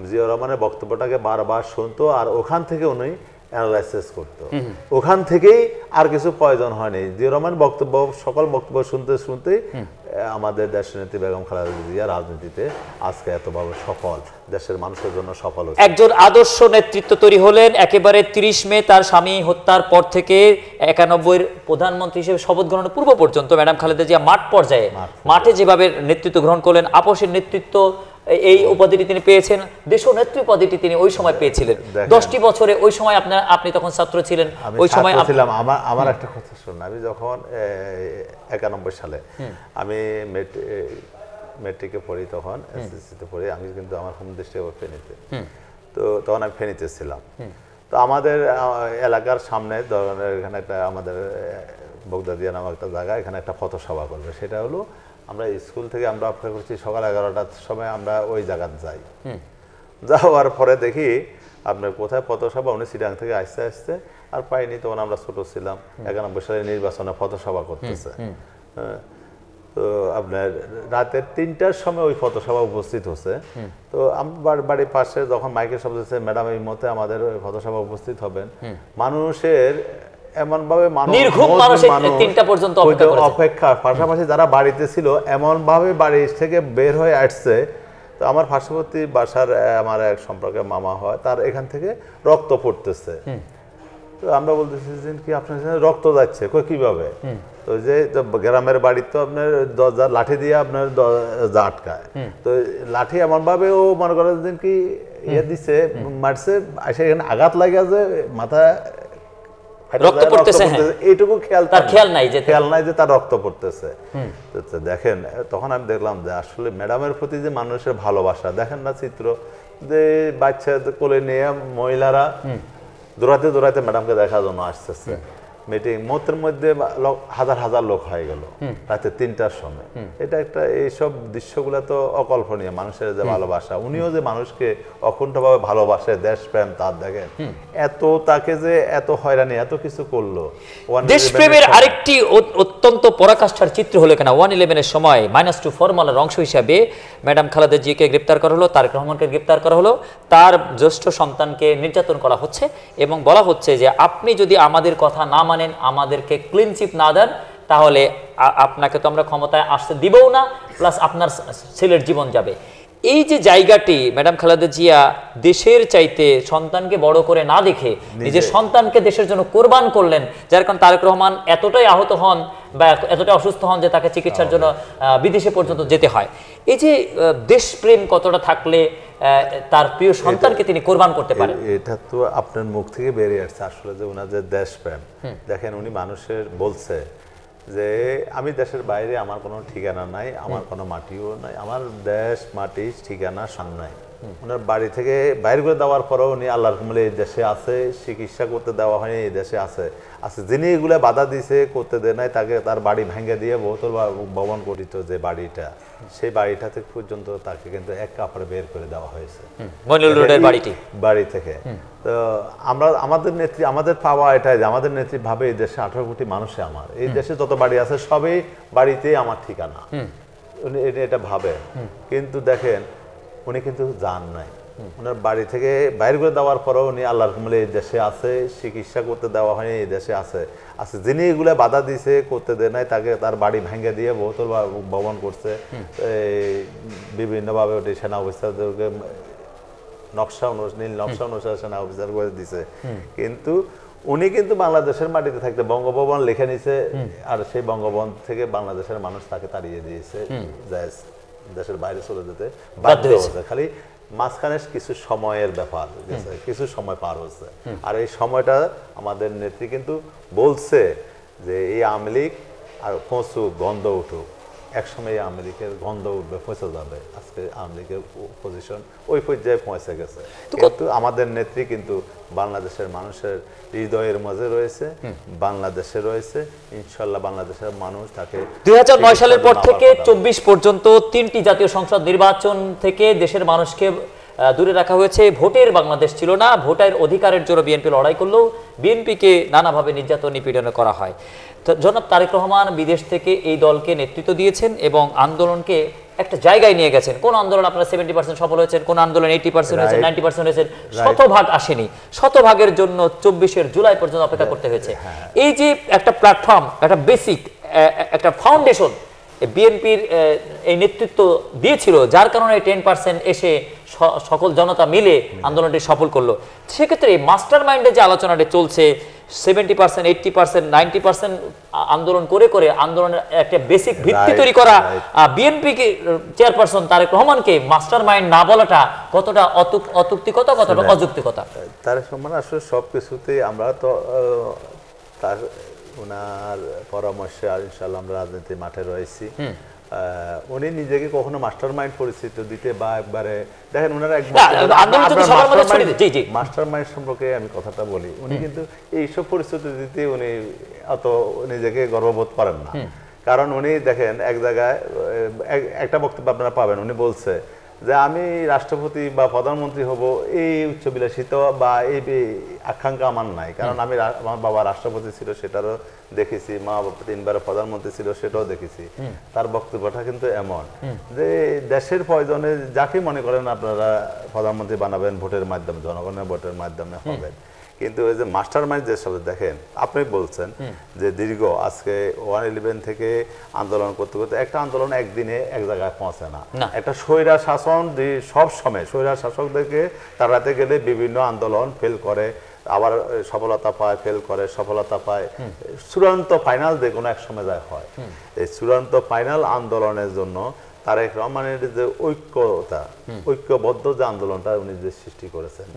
জিয়াউর রহমানের বক্তব্যটাকে বারবার শুনতো আর ওখান থেকে উনি অ্যানালাইসিস করতো, ওখান থেকেই আর কিছু প্রয়োজন হয়নি। জিয়াউর রহমান সকল বক্তব্য শুনতে শুনতে আমাদের দেশনেত্রী বেগম খালেদা জিয়া রাজনীতিতে আজকে এতভাবে সফল, দেশের মানুষের জন্য সফল হচ্ছে। একজন আদর্শ নেতৃত্ব তৈরি হলেন একেবারে 30 মে তার স্বামী হত্যার পর থেকে 91-এর প্রধানমন্ত্রী হিসেবে শপথ গ্রহণের পূর্ব পর্যন্ত ম্যাডাম খালেদা জিয়া মাঠে যেভাবে নেতৃত্ব গ্রহণ করলেন, আপোষের নেতৃত্ব এই উপাধিটি তিনি পেয়েছেন, দেশনেত্রী উপাধিটি তিনি ওই সময় পেয়েছিলেন। 10টি বছরে ওই সময় আপনি তখন ছাত্র ছিলেন, ওই সময় ছিলাম। আমার একটা কথা শুনুন, আমি যখন 91 সালে আমি মেট্রিকে পড়ি, তখন এসএসসিতে পড়ি, আমি কিন্তু আমার হোম ডিস্ট্রিক্ট ফেনীতে, তো তখন আমি ফেনীতে ছিলাম। তো আমাদের এলাকার সামনে ধরনের এখানে একটা আমাদের বগদাদিয়া নামক একটা জায়গা, এখানে একটা পথসভা করবে। সেটা হলো আমরা স্কুল থেকে আমরা অপেক্ষা করছি সকাল 11টার সময় আমরা ওই জায়গাতে যাই। যাওয়ার পরে দেখি আপনার কোথায় পথসভা, উনি চিটাং থেকে আসতে আসতে আর পাইনি, তখন আমরা ছোট ছিলাম, 91 সালের নির্বাচনে পথসভা করতেছে। তো আপনার রাতের 3টার সময় ওই পথসভা উপস্থিত হচ্ছে। তো আমার বাড়ির পাশে যখন মাইকের শব্দ হচ্ছে, ম্যাডাম এই মতে আমাদের ওই পথসভা উপস্থিত হবেন, মানুষের এমন ভাবে অপেক্ষা, পাশাপাশি যারা বাড়িতে ছিল এমন ভাবে বাড়ি থেকে বের হয়ে আসছে। তো আমার পার্শ্ববর্তী বাসার আমার এক সম্পর্কে মামা হয়, তার এখান থেকে রক্ত পড়তেছে। তো আমরা বলতেছি যে কি আপনার রক্ত যাচ্ছে, কিভাবে? তো যে গ্রামের বাড়ি তো আপনার দরজা লাঠি দিয়ে আপনার দরজা আটকায়, তো লাঠি এমন ভাবে ও মনে করেন কি ইয়ে দিছে, মারছে, এখানে আঘাত লাগে যে মাথা রক্ত পড়তেছে, এইটুকু খেয়াল নাই যে তার রক্ত পড়তেছে। দেখেন, তখন আমি দেখলাম যে আসলে ম্যাডামের প্রতি যে মানুষের ভালোবাসা, দেখেন না চিত্র, যে বাচ্চা কোলে নিয়ে মহিলারা দৌড়াতে দৌড়াতে ম্যাডামকে দেখার জন্য আসতেছে। মিটিং মতের মধ্যে হাজার হাজার লোক হয়ে গেল রাতে 3টার সময়। এটা একটা, এইসব দৃশ্যগুলো তো অকল্পনীয়। মানুষের যে ভালোবাসা, উনিও যে মানুষকে অকুণ্ঠভাবে ভালোবাসে, দেশপ্রেম তার, দেখেন এত তাকে যে এত হয়রানি এত কিছু করলো। দেশপ্রেমের আরেকটি অত্যন্ত পরাকাষ্ঠার চিত্র হলো কেন 111-এর সময় -2 ফর্মুলার অংশ হিসাবে ম্যাডাম খালেদা জিয়াকে গ্রেপ্তার করা হলো, তারেক রহমানকে গ্রেপ্তার করা হলো, তার জ্যেষ্ঠ সন্তানকে নির্যাতন করা হচ্ছে এবং বলা হচ্ছে যে আপনি যদি আমাদের কথা না মানেন, আমাদেরকে ক্লিন চিট না দেন, তাহলে আপনাকে তো আমরা ক্ষমতায় আসতে দিবও না, প্লাস আপনার ছেলের জীবন যাবে। এই যে জায়গাটি ম্যাডাম খালেদা জিয়া দেশের চাইতে সন্তানকে বড় করে না দেখে নিজের সন্তানকে দেশের জন্য কোরবান করলেন, যার কারণে তারেক রহমান এতটাই আহত হন বা এতটাই অসুস্থ হন যে তাকে চিকিৎসার জন্য বিদেশে পর্যন্ত যেতে হয়। এই যে দেশপ্রেম কতটা থাকলে তার প্রিয় সন্তানকে তিনি কোরবান করতে পারেন, এটা তো আপনার মুখ থেকে বেরিয়ে আসছে আসলে যে ওনার যে দেশপ্রেম। দেখেন, উনি মানুষের বলছে যে আমি দেশের বাইরে আমার কোনো ঠিকানা নাই, আমার কোনো মাটিও নাই, আমার দেশ মাটি ঠিকানা সান নাই। ওনার বাড়ি থেকে বাইরে করে দেওয়ার পরেও উনি আল্লাহর রহমতে এই দেশে আছে, চিকিৎসা করতে দেওয়া হয়নি, এই দেশে আছে। যিনি এগুলো বাধা দিছে, করতে দেয় নাই, তাকে তার বাড়ি ভেঙে দিয়ে বহুতল ভবন গঠিত যে বাড়িটা, সেই বাড়িটা থেকে পর্যন্ত তাকে কিন্তু এক কাপড়ে বের করে দেওয়া হয়েছে বাড়ি থেকে। তো আমরা আমাদের পাওয়া এটাই যে আমাদের নেত্রী ভাবে এই দেশে 18 কোটি মানুষে আমার, এই দেশে যত বাড়ি আছে সবই বাড়িতেই আমার ঠিকানা, উনি এটা ভাবে। কিন্তু দেখেন, উনি কিন্তু যান নাই, ওনার বাড়ি থেকে বাইরে করে দেওয়ার পরেও উনি আল্লাহর রহমতে এই দেশে আছে, চিকিৎসা করতে দেওয়া হয়নি, এই দেশে আছে। যিনি এগুলো বাধা দিছে, করতে দেয় নাই, তাকে তার বাড়ি ভেঙে দিয়ে বহুতল ভবন করছে, বিভিন্নভাবে ওটি সেনা অফিসারদেরকে নীল নকশা অনুসারে সেনা অফিসার করে দিছে। কিন্তু উনি কিন্তু বাংলাদেশের মাটিতে থাকতে বঙ্গভবন লিখে নিছে, আর সেই বঙ্গভবন থেকে বাংলাদেশের মানুষ তাকে তাড়িয়ে দিয়েছে, দেশের বাইরে চলে যেতে বাধ্য হয়েছে। খালি মাঝখানে কিছু সময়ের ব্যাপার, কিছু সময় পার হচ্ছে। আর এই সময়টা আমাদের নেত্রী কিন্তু বলছে যে এই আওয়ামী লীগ আর পৌঁছুক, গন্ধ উঠুক, একসময় এই আওয়ামী লীগের গন্ধ উঠবে, পৌঁছে যাবে। আজকে আওয়ামী লীগের পজিশন ওই পর্যায়ে পৌঁছে গেছে, কিন্তু আমাদের নেত্রী কিন্তু বাংলাদেশের মানুষের হৃদয়ের মাঝে রয়েছে, বাংলাদেশে রয়েছে। ইনশাল্লাহ বাংলাদেশের মানুষ তাকে 2009 সালের পর থেকে 24 পর্যন্ত 3টি জাতীয় সংসদ নির্বাচন থেকে দেশের মানুষকে দূরে রাখা হয়েছে। ভোটের বাংলাদেশ ছিল না, ভোটের অধিকারের জন্য বিএনপি লড়াই করলেও বিএনপিকে নানাভাবে নির্যাতন নিপীড়ন করা হয়। তো জনাব তারেক রহমান বিদেশ থেকে এই দলকে নেতৃত্ব দিয়েছেন এবং আন্দোলনকে একটা জায়গায় নিয়ে গেছেন। কোন আন্দোলন আপনারা 70% সফল হয়েছেন, কোন আন্দোলন 80% হয়েছে, 90% হয়েছেন, শতভাগ আসেনি। শতভাগের জন্য 24 জুলাই পর্যন্ত অপেক্ষা করতে হয়েছে। এই যে একটা প্ল্যাটফর্ম, একটা বেসিক, একটা ফাউন্ডেশন বিএনপির এই নেতৃত্ব দিয়েছিল, যার কারণে 10% এসে সকল জনতা মিলে আন্দোলনটি সফল করলো। সেক্ষেত্রে মাস্টার মাইন্ডে যে আলোচনাটি চলছে 70%, 80%, 90% আন্দোলন করে করে আন্দোলনের একটা বেসিক ভিত্তি তৈরি করা বিএনপি চেয়ারপারসন তারেক রহমানকে মাস্টার মাইন্ড না বলাটা কতটা অযৌক্তিকতা, কতটা অযৌক্তিকতা? তারেক রহমান আসলে সব কিছুতে আমরা তো তার ওনার পরামর্শে ইনশাআল্লাহ আমরা রাজনীতি মাঠে রয়েছি। উনি নিজেকে কখনো মাস্টার মাইন্ড পরিচিত দিতে বা একবারে দেখেন ওনারা মাস্টার মাইন্ড সম্পর্কে আমি কথাটা বলি, উনি কিন্তু এইসব পরিস্থিতি দিতে উনি অত নিজেকে গর্ববোধ করেন না। কারণ উনি দেখেন এক জায়গায় একটা বক্তব্য আপনারা পাবেন, উনি বলছে যে আমি রাষ্ট্রপতি বা প্রধানমন্ত্রী হব এই উচ্চবিলাসিতা বা এই আকাঙ্ক্ষা আমার নাই, কারণ আমি আমার বাবা রাষ্ট্রপতি ছিল সেটারও দেখেছি, মা বাবা 3 বার প্রধানমন্ত্রী ছিল সেটাও দেখেছি। তার বক্তব্যটা কিন্তু এমন যে দেশের প্রয়োজনে যাকে মনে করেন আপনারা প্রধানমন্ত্রী বানাবেন ভোটের মাধ্যমে, জনগণের ভোটের মাধ্যমে হবেন, কিন্তু ওই যে মাস্টার মাইন্ড যে সাথে দেখেন আপনি বলছেন যে দীর্ঘ আজকে 111 থেকে আন্দোলন করতে করতে একটা আন্দোলন একদিনে এক জায়গায় পৌঁছে না। একটা স্বৈরা শাসন সব সময় স্বৈরা শাসকদেরকে তাড়াতে গেলে বিভিন্ন আন্দোলন ফেল করে, আবার সফলতা পায়, ফেল করে, সফলতা পায়, চূড়ান্ত ফাইনাল যে কোনো এক সময় যায় হয়। এই চূড়ান্ত ফাইনাল আন্দোলনের জন্য তারেক রহমানের যে ঐক্যতা, ঐক্যবদ্ধ যে আন্দোলনটা উনি যে সৃষ্টি করেছেন,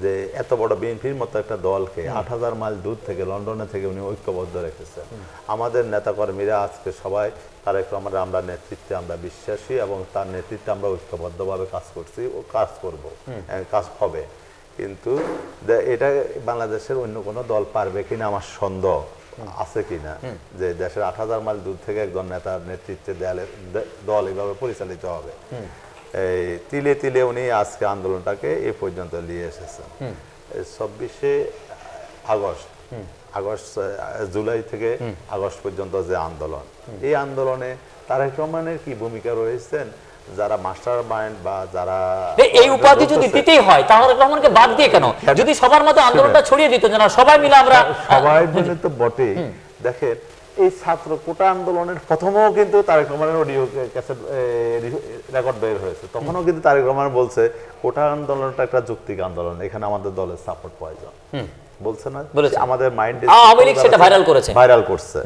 যে এত বড় বিএনপির মতো একটা দলকে 8000 মাইল দূর থেকে লন্ডনে থেকে উনি ঐক্যবদ্ধ রেখেছেন। আমাদের নেতাকর্মীরা আজকে সবাই তারেক রহমানের আমরা নেতৃত্বে আমরা বিশ্বাসী এবং তার নেতৃত্বে আমরা ঐক্যবদ্ধভাবে কাজ করছি ও কাজ করব, কাজ হবে। কিন্তু এটা বাংলাদেশের অন্য কোনো দল পারবে কিনা আমার সন্দেহ আছে কিনা, যে দেশের 8000 মাইল দূর থেকে একজন নেতার নেতৃত্বে দল এইভাবে পরিচালিত হবে। এই তিলে তিলে উনি আজকে আন্দোলনটাকে এ পর্যন্ত নিয়ে এসেছেন। 24শে আগস্ট, জুলাই থেকে আগস্ট পর্যন্ত যে আন্দোলন, এই আন্দোলনে তারেক রহমানের কি ভূমিকা রয়েছেন? যারা মাস্টার মাইন্ড বা যারা এই উপাধি যদি দিতেই হয় তাহলে রহমানকে বাদ দিয়ে কেন? যদি সবার মতো আন্দোলনটা ছড়িয়ে দিত না, সবাই মিলে আমরা সবাই মিলে তো বটে। দেখেন এই ছাত্র কোটা আন্দোলনের প্রথমেও কিন্তু তারেক রহমানের অডিও ক্যাসেট রেকর্ড বের হয়েছে, তখনও কিন্তু তারেক রহমান বলছে কোটা আন্দোলনটা একটা যৌক্তিক আন্দোলন, এখানে আমাদের দলের সাপোর্ট প্রয়োজন বলছে না, আমাদের মাইন্ডে আওয়ামী লীগ সেটা ভাইরাল করছে।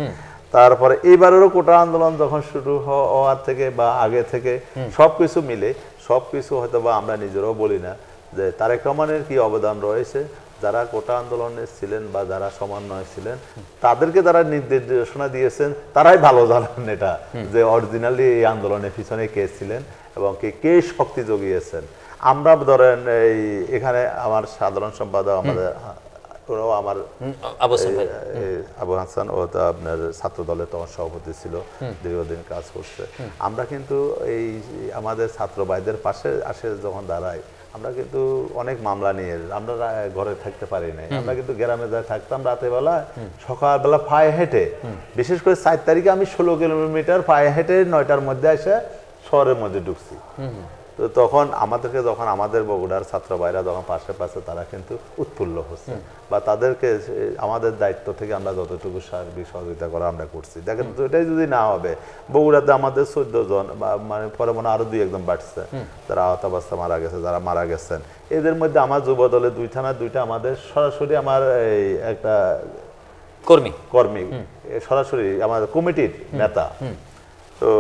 তারপরে এইবারেরও কোটা আন্দোলন যখন শুরু হওয়ার থেকে বা আগে থেকে সবকিছু মিলে সবকিছু হয়তো বা আমরা নিজেরাও বলি না যে তারেক রহমানের কি অবদান রয়েছে। যারা কোটা আন্দোলনে ছিলেন বা যারা সমন্বয় ছিলেন তাদেরকে যারা নির্দেশনা দিয়েছেন তারাই ভালো জানেন এটা, যে অরিজিনালি এই আন্দোলনের পিছনে কে ছিলেন এবং কে শক্তি জুগিয়েছেন। আমরা ধরেন এই এখানে আমার সাধারণ সম্পাদক আমাদের আমার আবু হাসান, ও তো আপনার ছাত্র দলের তখন সভাপতি ছিল, দীর্ঘদিন কাজ করছে। আমরা কিন্তু এই আমাদের ছাত্র ভাইদের পাশে আসে যখন দাঁড়াই, আমরা কিন্তু অনেক মামলা নিয়ে আমরা ঘরে থাকতে পারি নাই, আমরা কিন্তু গ্রামে যাই থাকতাম রাতে বেলা, সকালবেলা পায়ে হেঁটে, বিশেষ করে 4 তারিখে আমি 16 কিলোমিটার পায়ে হেঁটে 9টার মধ্যে এসে শহরের মধ্যে ঢুকছি। তো তখন আমাদেরকে যখন আমাদের বগুড়ার ছাত্র ভাইরা যখন পাশে পাশে তারা কিন্তু উৎফুল্ল হচ্ছে বা তাদেরকে আমাদের দায়িত্ব থেকে আমরা যতটুকু সার্বিক সহযোগিতা করা আমরা করছি। দেখেন এটাই যদি না হবে, বগুড়াতে আমাদের 14 জন বা মানে পরে মনে আরো 2-1 জন বাড়ছে যারা আহত অবস্থা মারা গেছে, যারা মারা গেছেন। এদের মধ্যে আমার যুব দলে 2 থানা 2টা আমাদের সরাসরি আমার এই একটা কর্মী সরাসরি আমাদের কমিটির নেতা। তো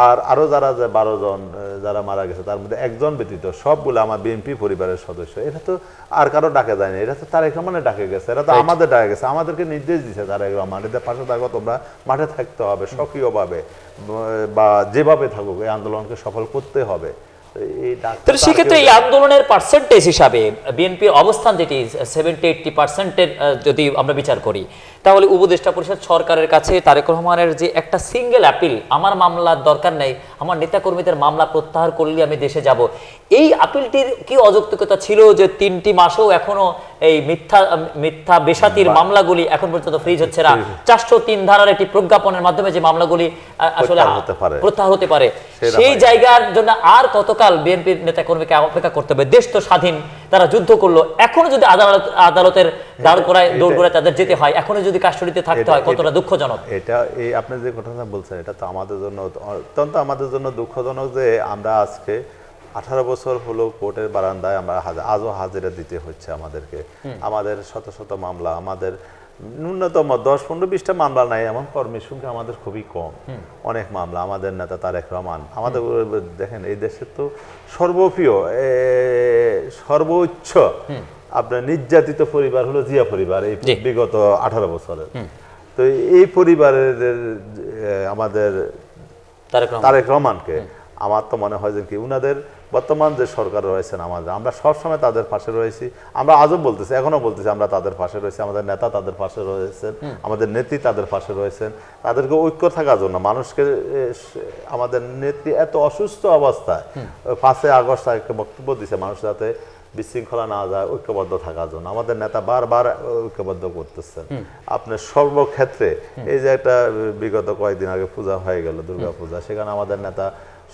আর আরো যারা 12 জন যারা মারা গেছে তার মধ্যে 1 জন ব্যতীত সবগুলো আমার বিএনপি পরিবারের সদস্য। এটা তো আর কারো ডাকে যায়নি, এটা তো তারেক রহমানের ডাকে গেছে, এটা তো আমাদের ডাকে গেছে, আমাদেরকে নির্দেশ দিচ্ছে তারেক রহমান এদের পাশে থাকো, তোমরা মাঠে থাকতে হবে সক্রিয়ভাবে বা যেভাবে থাকুক এই আন্দোলনকে সফল করতে হবে। সেক্ষেত্রে এই আন্দোলনের পার্সেন্টেজ হিসাবে বিএনপির অবস্থান যেটি 70-80%-এর যদি আমরা বিচার করি, তাহলে উপদেষ্টা পরিষদ সরকারের কাছে তারেক রহমানের যে একটা সিঙ্গেল আপিল, আমার মামলার দরকার নেই, আমার নেতাকর্মীদের মামলা প্রত্যাহার করলে আমি দেশে যাব, এই আপিলটির কি অযৌক্তিকতা ছিল যে 3টি মাসেও এখনো এই মিথ্যা বেসাতির মামলাগুলি এখন পর্যন্ত ফ্রিজ হচ্ছে না? 403 ধারার একটি প্রজ্ঞাপনের মাধ্যমে যে মামলাগুলি আসলে প্রত্যাহার হতে পারে, সেই জায়গার জন্য আর কতকাল বিএনপির নেতাকর্মীকে অপেক্ষা করতে হবে? দেশ তো স্বাধীন, তারা যুদ্ধ করলো, এখনো যদি আদালতের দৌড়গোড়ায় তাদের যেতে হয়, এখনো যদি কাস্টডিতে থাকতে হয়, কতটা দুঃখজনক। এটা এই আপনি যে ঘটনা বলছেন এটা তো আমাদের জন্য অত্যন্ত আমাদের জন্য দুঃখজনক যে আমরা আজকে 18 বছর হলো কোর্টের বারান্দায় আমরা আজও হাজিরা দিতে হচ্ছে আমাদেরকে। আমাদের শত শত মামলা, আমাদের ন্যূনতম 10-15-20টা মামলা নাই এমন কর্মীর সংখ্যা আমাদের খুবই কম। অনেক মামলা। আমাদের নেতা তারেক রহমান, আমাদের দেখেন এই দেশের তো সর্বপ্রিয় সর্বোচ্চ আপনার নির্যাতিত পরিবার হলো জিয়া পরিবার এই বিগত 18 বছরের। তো এই পরিবারের আমাদের তারেক রহমানকে আমার তো মনে হয় যে কি উনাদের বর্তমান যে সরকার রয়েছেন আমাদের, আমরা সবসময় তাদের পাশে রয়েছি। আমরা আজও বলতেছি, এখনো বলতেছি আমরা তাদের পাশে রয়েছি। আমাদের নেতা তাদের পাশে রয়েছেন, আমাদের নেত্রী তাদের পাশে রয়েছেন। তাদেরকে ঐক্য থাকার জন্য মানুষকে, আমাদের নেত্রী এত অসুস্থ অবস্থায় 5 আগস্ট একটা বক্তব্য দিয়েছে মানুষ যাতে বিশৃঙ্খলা না যায়, ঐক্যবদ্ধ থাকার জন্য। আমাদের নেতা বারবার ঐক্যবদ্ধ করতেছেন আপনার সর্বক্ষেত্রে। এই যে একটা বিগত কয়েকদিন আগে পূজা হয়ে গেল, দুর্গা পূজা, সেখানে আমাদের নেতা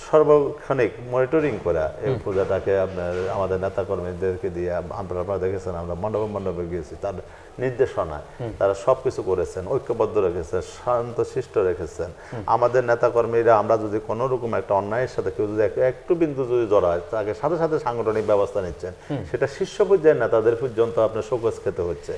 সর্বক্ষণিক মনিটরিং করে এই পূজাটাকে আপনার আমাদের নেতা কর্মীদেরকে দিয়ে, আপনারা দেখেছেন আমরা মণ্ডপে মণ্ডপে গিয়েছি, তার নির্দেশনায় তারা সবকিছু করেছেন, ঐক্যবদ্ধ রেখেছেন, শান্ত শিষ্ট রেখেছেন। আমাদের নেতা কর্মীরা, আমরা যদি কোনো রকম একটা অন্যায়ের সাথে কেউ যদি একটু বিন্দু যদি জড়ায়, তাকে সাথে সাথে সাংগঠনিক ব্যবস্থা নিচ্ছেন। সেটা শীর্ষ পর্যায়ের নেতাদের পর্যন্ত আপনার শোকজ খেতে হচ্ছে।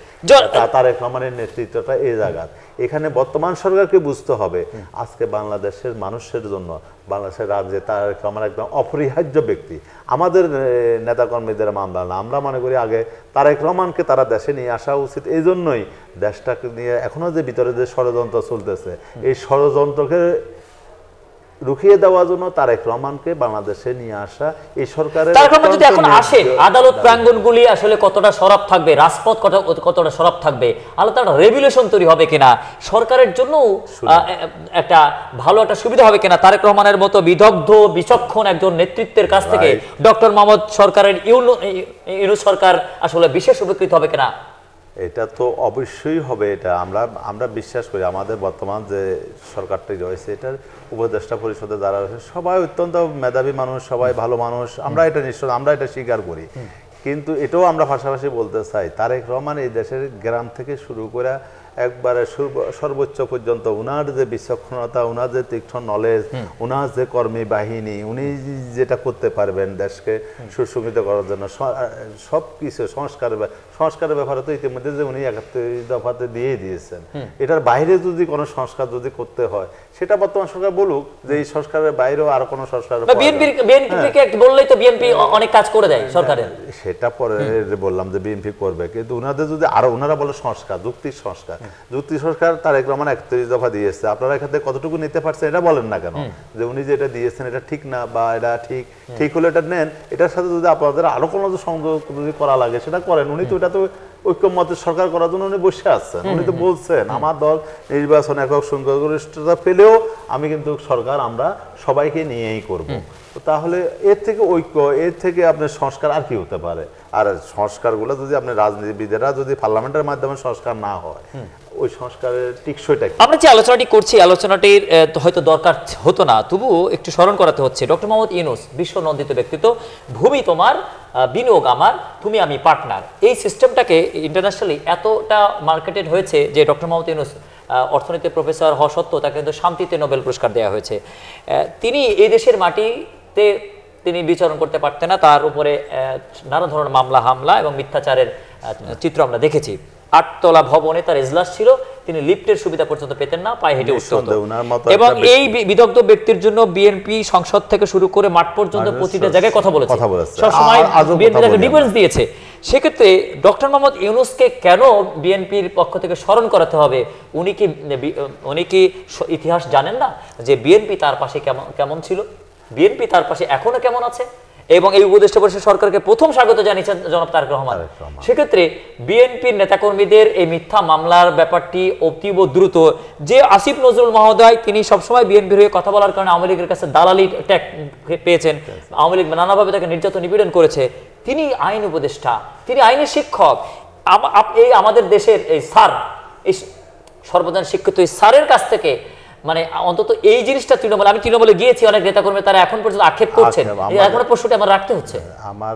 তারেক রহমানের নেতৃত্বটা এই জায়গা। এখানে বর্তমান সরকারকে বুঝতে হবে আজকে বাংলাদেশের মানুষের জন্য, বাংলাদেশের রাজ্যে তারেক রহমান একদম অপরিহার্য ব্যক্তি। আমাদের নেতাকর্মীদের মামলা না, আমরা মনে করি আগে তারেক রহমানকে তারা দেশে নিয়ে আসা উচিত। এই জন্যই দেশটাকে নিয়ে এখনো যে ভিতরে যে ষড়যন্ত্র চলতেছে, এই ষড়যন্ত্রকে রুখিয়ে দেওয়ার জন্য তারেক রহমানকে বাংলাদেশে নিয়ে আসা এই সরকারের। তারেক রহমান যদি এখন আসেন, আদালত প্রাঙ্গণগুলি আসলে কতটা সরব থাকবে, রাজপথ কতটা সরব থাকবে, আলাদা একটা রেগুলেশন তৈরি হবে কিনা, সরকারের জন্য একটা ভালো একটা সুবিধা হবে কিনা, তারেক রহমানের মতো বিদগ্ধ বিচক্ষণ একজন নেতৃত্বের কাছ থেকে ডক্টর মোহাম্মদ সরকারের ইউনূস সরকার আসলে বিশেষ উপকৃত হবে কিনা? এটা তো অবশ্যই হবে। এটা আমরা বিশ্বাস করি। আমাদের বর্তমান যে সরকারটি রয়েছে, এটার উপদেষ্টা পরিষদে যারা রয়েছে সবাই অত্যন্ত মেধাবী মানুষ, সবাই ভালো মানুষ। আমরা এটা নিশ্চয়, আমরা এটা স্বীকার করি। কিন্তু এটাও আমরা পাশাপাশি বলতে চাই, তারেক রহমান এই দেশের গ্রাম থেকে শুরু করে একবারে সর্বোচ্চ পর্যন্ত উনার যে বিচক্ষণতা, উনার যে তীক্ষ্ণ নলেজ, উনার যে কর্মী বাহিনী, উনি যেটা করতে পারবেন দেশকে সুশৃঙ্খলিত করার জন্য, সব কিছু সংস্কারের ব্যাপারে তো ইতিমধ্যে যে উনি 71 দফাতে দিয়ে দিয়েছেন। এটার বাইরে যদি কোনো সংস্কার যদি করতে হয়, সেটা বর্তমান সরকার বলুক যে এই সংস্কারের বাইরেও আরো কোনো সংস্কার। বিএনপিকে বললেই তো বিএনপি অনেক কাজ করে দেয় সরকারের, সেটা পরে বললাম যে বিএনপি করবে, কিন্তু উনাদের যদি আরো, উনারা বলে সংস্কার, যুক্তির সংস্কার তারেক রহমান 31 দফা দিয়েছে। আপনারা এখান থেকে কতটুকু নিতে পারছেন এটা বলেন না কেন, যে উনি যেটা দিয়েছেন এটা ঠিক না, বা এটা ঠিক হলে এটা নেন। এটার সাথে যদি আপনাদের আরো কোনো সংযোগ যদি করা লাগে সেটা করেন। উনি তো এটা তো ঐক্যমতের সরকার করার জন্য উনি বসে আছেন। উনি তো বলছেন আমার দল নির্বাচন একক সংখ্যাগরিষ্ঠতা পেলেও আমি কিন্তু সরকার আমরা সবাইকে নিয়েই করব। তো তাহলে এর থেকে ঐক্য, এর থেকে আপনার সংস্কার আর কি হতে পারে? আর সংস্কারগুলো যদি আপনি রাজনীতিবিদেরা যদি পার্লামেন্টের মাধ্যমে সংস্কার না হয়, ওই সংস্কারের টিকসইটা কি? আমরা যে আলোচনাটি করছি, আলোচনাটির হয়তো দরকার হতো না, তবুও একটু স্মরণ করাতে হচ্ছে। ডক্টর মোহাম্মদ ইউনূস বিশ্বনন্দিত ব্যক্তিত্ব, ভূমি তোমার, বিনিয়োগ আমার, তুমি আমি পার্টনার, এই সিস্টেমটাকে ইন্টারন্যাশনালি এতটা মার্কেটেড হয়েছে যে ডক্টর মোহাম্মদ ইউনূস অর্থনীতির প্রফেসর হওয়া সত্ত্বেও তাকে কিন্তু শান্তিতে নোবেল পুরস্কার দেওয়া হয়েছে। তিনি এই দেশের মাটিতে তিনি বিচরণ করতে পারতেন না, তার উপরে নানা ধরনের মামলা হামলা এবং মিথ্যাচারের চিত্র আমরা দেখেছি। 8 তলা ভবনে তার এজলাস ছিল, তিনি লিফটের সুবিধা পর্যন্ত পেতেন না, পায়ে হেঁটে উঠতে হতো। এবং এই বিদগ্ধ ব্যক্তির জন্য বিএনপি সংসদ থেকে শুরু করে মাঠ পর্যন্ত প্রতিটা জায়গায় কথা বলেছে, সবসময় বিএনপি তাকে ডিফেন্স দিয়েছে। সেক্ষেত্রে ডক্টর মোহাম্মদ ইউনূসকে কেন বিএনপির পক্ষ থেকে স্মরণ করাতে হবে? উনি কি ইতিহাস জানেন না যে বিএনপি তার পাশে কেমন ছিল, বিএনপি তার পাশে এখনো কেমন আছে? এবং এই উপদেষ্টা পরিষদ সরকারকে প্রথম স্বাগত জানিয়েছেন জনাব তারেক রহমান। সেক্ষেত্রে বিএনপির নেতাকর্মীদের এই মিথ্যা মামলার ব্যাপারটি অতীব দ্রুত। যে আসিফ নজরুল মহোদয়, তিনি সবসময় বিএনপির হয়ে কথা বলার কারণে আওয়ামী লীগের কাছে দালালি ট্যাগ পেয়েছেন, আওয়ামী লীগ নানাভাবে তাকে নির্যাতন নিপীড়ন করেছে, তিনি আইন উপদেষ্টা, তিনি আইনের শিক্ষক। এই আমাদের দেশের এই স্যার, এই সর্বজন শিক্ষিত এই স্যারের কাছ থেকে মানে অন্তত এই জিনিসটা আমি তৃণমূলে গিয়েছি, অনেক নেতাকর্মী তারা এখন পর্যন্ত আক্ষেপ করছেন, এখনো প্রশ্নটা আমার রাখতে হচ্ছে। আমার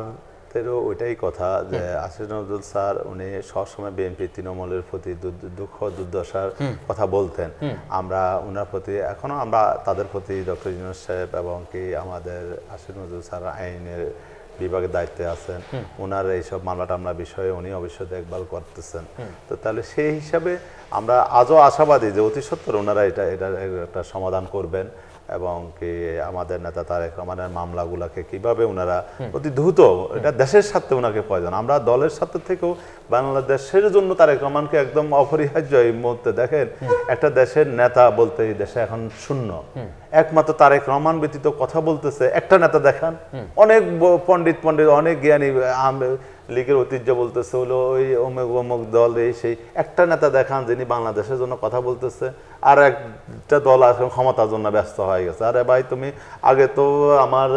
তেরো ওইটাই কথা যে আসিফ নজরুল স্যার উনি সবসময় বিএনপি তৃণমূলের প্রতি দুঃখ দুর্দশার কথা বলতেন। আমরা ওনার প্রতি এখনো আমরা তাদের প্রতি ডক্টর ইউনূস সাহেব এবং কি আমাদের আসিফ নজরুল স্যার আইনের বিভাগের দায়িত্বে আছেন, ওনার এইসব মামলা টামলা বিষয়ে উনি অবশ্যই দেখভাল করতেছেন। তো তাহলে সেই হিসাবে আমরা আজও আশাবাদী যে অতি সত্বর ওনারা এটার একটা সমাধান করবেন এবং কি আমাদের নেতা তারেক রহমানের মামলাগুলোকে কিভাবে ওনারা অতি দ্রুত, এটা দেশের স্বার্থে ওনাকে প্রয়োজন। আমরা দলের স্বার্থে থেকেও বাংলাদেশের জন্য তারেক রহমানকে একদম অপরিহার্য। এই মুহূর্তে দেখেন একটা দেশের নেতা বলতে এই দেশে এখন শূন্য, একমাত্র তারেক রহমান ব্যতীত কথা বলতেছে একটা নেতা দেখান। অনেক পণ্ডিত অনেক জ্ঞানী লীগের ঐতিহ্য বলতেছে হলো ওই অমুক অমুক দল এই সেই, একটা নেতা দেখান যিনি বাংলাদেশের জন্য কথা বলতেছে। আর একটা দল এখন ক্ষমতার জন্য ব্যস্ত হয়ে গেছে। আরে ভাই তুমি আগে তো আমার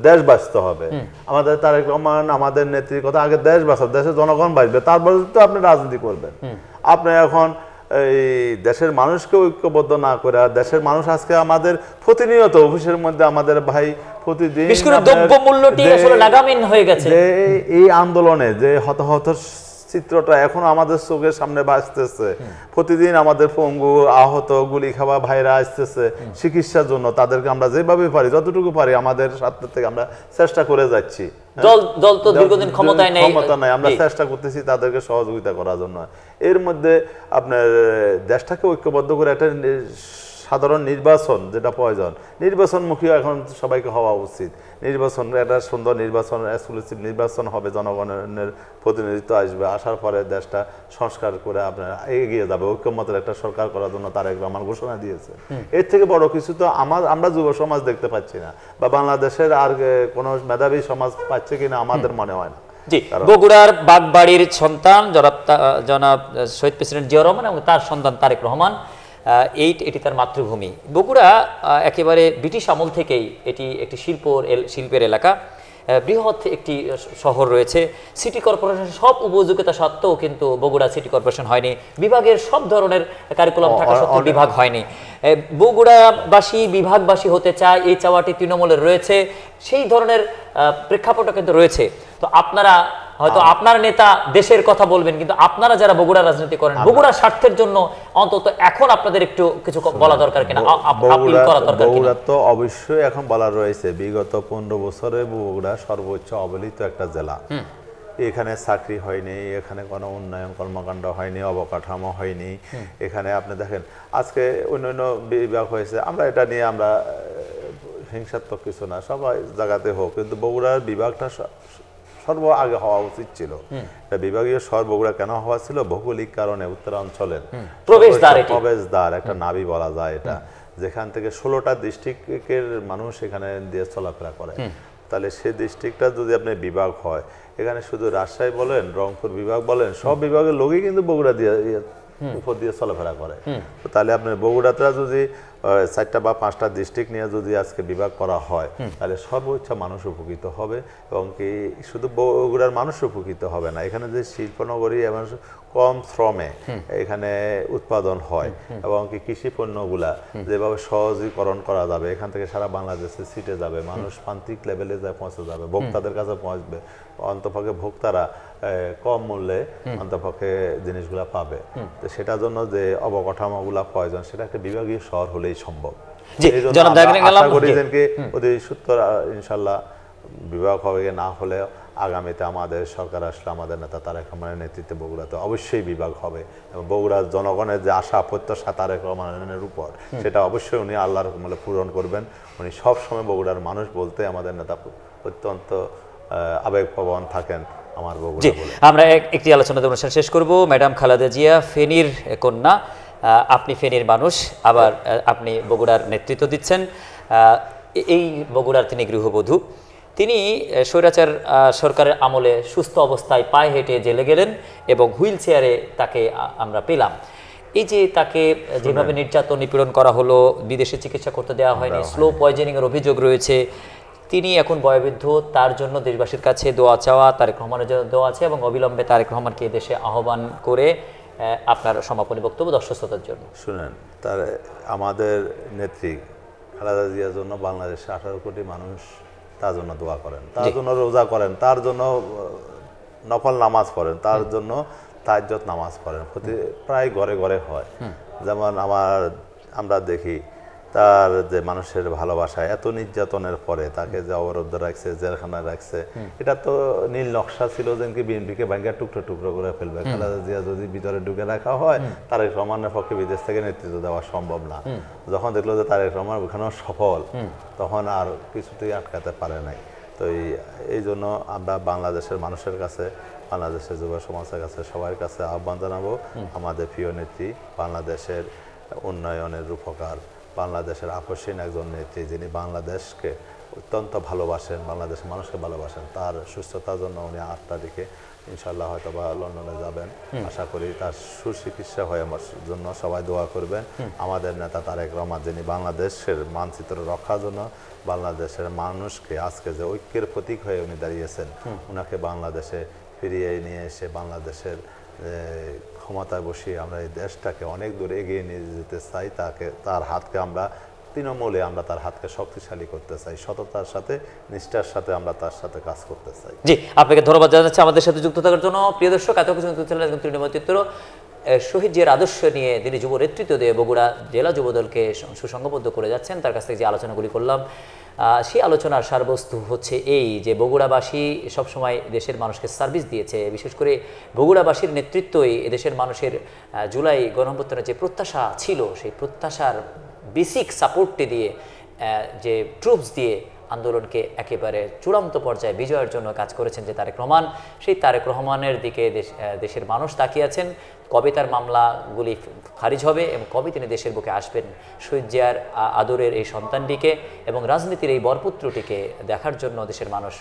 দেশ বাঁচতে হবে, আমাদের তারেক রহমান আমাদের নেত্রীর কথা, আগে দেশ বাঁচাও, দেশের জনগণ বাঁচবে, তারপরে তো আপনি রাজনীতি করবেন। আপনি এখন এই দেশের মানুষকে ঐক্যবদ্ধ না করে, দেশের মানুষ আজকে আমাদের প্রতিনিয়ত অফিসের মধ্যে আমাদের ভাই প্রতিদিন এই আন্দোলনে যে হতাহত চিত্রটা এখন আমাদের চোখের সামনে বাঁচতেছে। প্রতিদিন আমাদের পঙ্গু আহত গুলি খাওয়া ভাইরা আসতেছে চিকিৎসার জন্য। তাদেরকে আমরা যেভাবে পারি যতটুকু পারি আমাদের স্বার্থ থেকে আমরা চেষ্টা করে যাচ্ছি। দল তো দীর্ঘদিন ক্ষমতা নাই, আমরা চেষ্টা করতেছি তাদেরকে সহযোগিতা করার জন্য। এর মধ্যে আপনার দেশটাকে ঐক্যবদ্ধ করে একটা সাধারণ নির্বাচন যেটা প্রয়োজন, নির্বাচনমুখী এখন সবাইকে হওয়া উচিত। নির্বাচন একটা সুন্দর নির্বাচন, এক্সক্লুসিভ নির্বাচন হবে, জনগণের প্রতিনিধিত্ব আসবে, আসার পরে দেশটা সংস্কার করে আপনার এগিয়ে যাবে। ঐক্যমতের একটা সরকার করার জন্য তারেক রহমান ঘোষণা দিয়েছে। এর থেকে বড় কিছু তো আমরা যুব সমাজ দেখতে পাচ্ছি না, বা বাংলাদেশের আর কোনো মেধাবী সমাজ পাচ্ছে কিনা আমাদের মনে হয় না। জি, বগুড়ার বাগবাড়ির সন্তান জনাব শহীদ প্রেসিডেন্ট জিয়াউর রহমান এবং তার সন্তান তারেক রহমান, এটি তার মাতৃভূমি। বগুড়া একেবারে ব্রিটিশ আমল থেকেই এটি একটি শিল্পের এলাকা, বৃহৎ একটি শহর রয়েছে। সিটি কর্পোরেশন সব উপযোগিতা সত্ত্বেও কিন্তু বগুড়া সিটি কর্পোরেশন হয়নি। বিভাগের সব ধরনের কারিকুলাম থাকা সত্ত্বেও বিভাগ হয়নি। বগুড়াবাসী বিভাগবাসী হতে চায়, এই চাওয়াটি তৃণমূলের রয়েছে, সেই ধরনের প্রেক্ষাপটও কিন্তু রয়েছে। তো আপনারা হয়তো আপনার নেতা দেশের কথা বলবেন, কিন্তু আপনারা যারা বগুড়া রাজনীতি করেন, বগুড়ার স্বার্থের জন্য অন্তত এখন আপনাদের একটু কিছু বলা দরকার কিনা, আপিল করা দরকার কিনা? বগুড়া তো অবশ্যই এখন বলার রয়েছে। বিগত 15 বছরে বগুড়া সর্বোচ্চ অবহেলিত একটা জেলা। এখানে চাকরি হয়নি, এখানে কোনো উন্নয়ন কর্মকাণ্ড হয়নি, অবকাঠামো হয়নি। এখানে আপনি দেখেন আজকে অন্যান্য বিভাগ হয়েছে, আমরা এটা নিয়ে আমরা হিংসাত্মক কিছু না, সবাই জায়গাতে হোক, কিন্তু বগুড়ার বিভাগটা সর্ব আগে হওয়া উচিত ছিল। বিভাগীয় শহর বগুড়া কেন হওয়া ছিল? ভৌগোলিক কারণে উত্তরাঞ্চলের প্রবেশদ্বার, একটা নাভি বলা যায় এটা, যেখান থেকে 16টা ডিস্ট্রিক্টের মানুষ এখানে দিয়ে চলাফেরা করে। তাহলে সেই ডিস্ট্রিক্টটা যদি আপনার বিভাগ হয়, এখানে শুধু রাজশাহী বলেন, রংপুর বিভাগ বলেন, সব বিভাগের লোকই কিন্তু বগুড়া দিয়ে উপর দিয়ে চলাফেরা করে। তাহলে আপনার বগুড়াতে যদি 4টা বা 5টা ডিস্ট্রিক্ট নিয়ে যদি আজকে বিভাগ করা হয়, তাহলে সর্বোচ্চ মানুষ উপকৃত হবে। এবং কি শুধু বগুড়ার মানুষ উপকৃত হবে না, এখানে যে শিল্পনগরী এবং কম শ্রমে এখানে উৎপাদন হয় এবং কি কৃষি পণ্যগুলা যেভাবে সহজীকরণ করা যাবে, এখান থেকে সারা বাংলাদেশে সিটে যাবে, মানুষ প্রান্তিক লেভেলে যায় পৌঁছে যাবে, ভোক্তাদের কাছে পৌঁছবে, অন্তপক্ষে ভোক্তারা কম মূল্যে অন্তপক্ষে জিনিসগুলা পাবে। তো সেটার জন্য যে অবকাঠামোগুলা প্রয়োজন, সেটা একটা বিভাগীয় শহর হলেই সম্ভব। আশা করি যে অতি সত্তর ইনশাল্লাহ বিভাগ হবে, না হলে আগামীতে আমাদের সরকার আসলে আমাদের নেতা তারেক রহমানের নেতৃত্বে বগুড়াতে অবশ্যই বিভাগ হবে। এবং বগুড়ার জনগণের যে আশা প্রত্যাশা তারেক রহমানের উপর, সেটা অবশ্যই উনি আল্লাহর হুকুমে পূরণ করবেন। উনি সবসময় বগুড়ার মানুষ বলতে আমাদের নেতা অত্যন্ত আবেগপ্রবণ থাকেন। আমার বগুড়া বলে আমরা একটি আলোচনা অনুষ্ঠান শেষ করব। ম্যাডাম খালেদা জিয়া ফেনীর কন্যা, আপনি ফেনীর মানুষ, আবার আপনি বগুড়ার নেতৃত্ব দিচ্ছেন। এই বগুড়ার তিনি গৃহবধূ। তিনি স্বৈরাচার সরকারের আমলে সুস্থ অবস্থায় পায়ে হেঁটে জেলে গেলেন এবং হুইল চেয়ারে তাকে আমরা পেলাম। এই যে তাকে যেভাবে নির্যাতন নিপীড়ন করা হলো, বিদেশে চিকিৎসা করতে দেওয়া হয়নি, স্লো পয়জনিংয়ের অভিযোগ রয়েছে, তিনি এখন বয়োবৃদ্ধ, তার জন্য দেশবাসীর কাছে দোয়া চাওয়া, তারেক রহমানের জন্য দোয়া আছে এবং অবিলম্বে তারেক রহমানকে দেশে আহ্বান করে আপনার সমাপনী বক্তব্য দর্শক শ্রোতার জন্য শুনেন। তার আমাদের নেত্রী খালেদা জিয়ার জন্য বাংলাদেশে 18 কোটি মানুষ তার জন্য দোয়া করেন, তার জন্য রোজা করেন, তার জন্য নফল নামাজ পড়েন, তার জন্য তাহাজ্জুদ নামাজ পড়েন। প্রায় ঘরে ঘরে হয়। যেমন আমরা দেখি তার যে মানুষের ভালোবাসা, এত নির্যাতনের পরে তাকে যে অবরুদ্ধ রাখছে, জেলখানায় রাখছে, এটা তো নীল নকশা ছিল যে বিএনপিকে ভাঙ্গা টুকরো টুকরো করে ফেলবে। খালেদা জিয়া যদি ভিতরে ঢুকে রাখা হয়, তারেক রহমানের পক্ষে বিদেশ থেকে নেতৃত্ব দেওয়া সম্ভব না। যখন দেখলো যে তারেক রহমান ওখানেও সফল, তখন আর কিছুতেই আটকাতে পারে নাই। তো এই জন্য আমরা বাংলাদেশের মানুষের কাছে, বাংলাদেশের যুব সমাজের কাছে, সবার কাছে আহ্বান জানাবো, আমাদের প্রিয় নেত্রী, বাংলাদেশের উন্নয়নের রূপকার, বাংলাদেশের আকর্ষণ একজন নেত্রী, যিনি বাংলাদেশকে অত্যন্ত ভালোবাসেন, বাংলাদেশের মানুষকে ভালোবাসেন, তার সুস্থতার জন্য উনি 8 তারিখে ইনশাল্লাহ হয়তো বা লন্ডনে যাবেন। আশা করি তার সুচিকিৎসা হয়ে আমার জন্য সবাই দোয়া করবেন। আমাদের নেতা তারেক রহমান, যিনি বাংলাদেশের মানচিত্র রক্ষার জন্য বাংলাদেশের মানুষকে আজকে যে ঐক্যের প্রতীক হয়ে উনি দাঁড়িয়েছেন, ওনাকে বাংলাদেশে ফিরিয়ে নিয়ে এসে বাংলাদেশের ক্ষমতায় বসিয়ে আমরা এই দেশটাকে অনেক দূর এগিয়ে নিয়ে যেতে চাই। তার হাতকে আমরা তৃণমূলে আমরা তার হাতকে শক্তিশালী করতে চাই, সততার সাথে, নিষ্ঠার সাথে আমরা তার সাথে কাজ করতে চাই। জি, আপনাকে ধন্যবাদ জানাচ্ছি আমাদের সাথে যুক্ত থাকার জন্য। প্রিয় দর্শক, এত কিছু তৃণমূল চিত্র শহীদ জিয়ার আদর্শ নিয়ে তিনি যুব নেতৃত্ব দিয়ে বগুড়া জেলা যুবদলকে সুসংঘবদ্ধ করে যাচ্ছেন, তার কাছ থেকে যে আলোচনাগুলি করলাম, সেই আলোচনার সারবস্তু হচ্ছে এই যে বগুড়াবাসী সবসময় দেশের মানুষকে সার্ভিস দিয়েছে। বিশেষ করে বগুড়াবাসীর নেতৃত্বই এদেশের মানুষের জুলাই গণঅভ্যুত্থানের যে প্রত্যাশা ছিল, সেই প্রত্যাশার বেসিক সাপোর্টটি দিয়ে, যে ট্রুপস দিয়ে আন্দোলনকে একেবারে চূড়ান্ত পর্যায়ে বিজয়ের জন্য কাজ করেছেন যে তারেক রহমান, সেই তারেক রহমানের দিকে দেশের মানুষ তাকিয়ে আছেন। কবে তার মামলাগুলি খারিজ হবে এবং কবে তিনি দেশের বুকে আসবেন, শহীদ জিয়ার আদরের এই সন্তানটিকে এবং রাজনীতির এই বরপুত্রটিকে দেখার জন্য দেশের মানুষ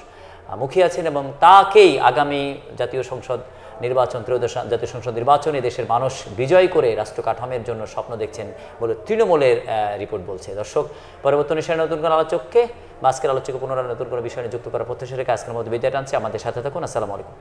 মুখিয়ে আছেন। এবং তাকেই আগামী জাতীয় সংসদ নির্বাচন, ত্রয়োদশ জাতীয় সংসদ নির্বাচনে দেশের মানুষ বিজয় করে রাষ্ট্র কাঠামোর জন্য স্বপ্ন দেখছেন বলে তৃণমূলের রিপোর্ট বলছে। দর্শক, পরবর্তী অনুষ্ঠানে নতুন কোনো আলোচককে বা আজকের আলোচকে পুনরায় নতুন কোনো বিষয় নিয়ে যুক্ত করার প্রত্যাশা রেখে আজকের মধ্যে বিদায় টানছি। আমাদের সাথে থাকুন। আসসালামু আলাইকুম।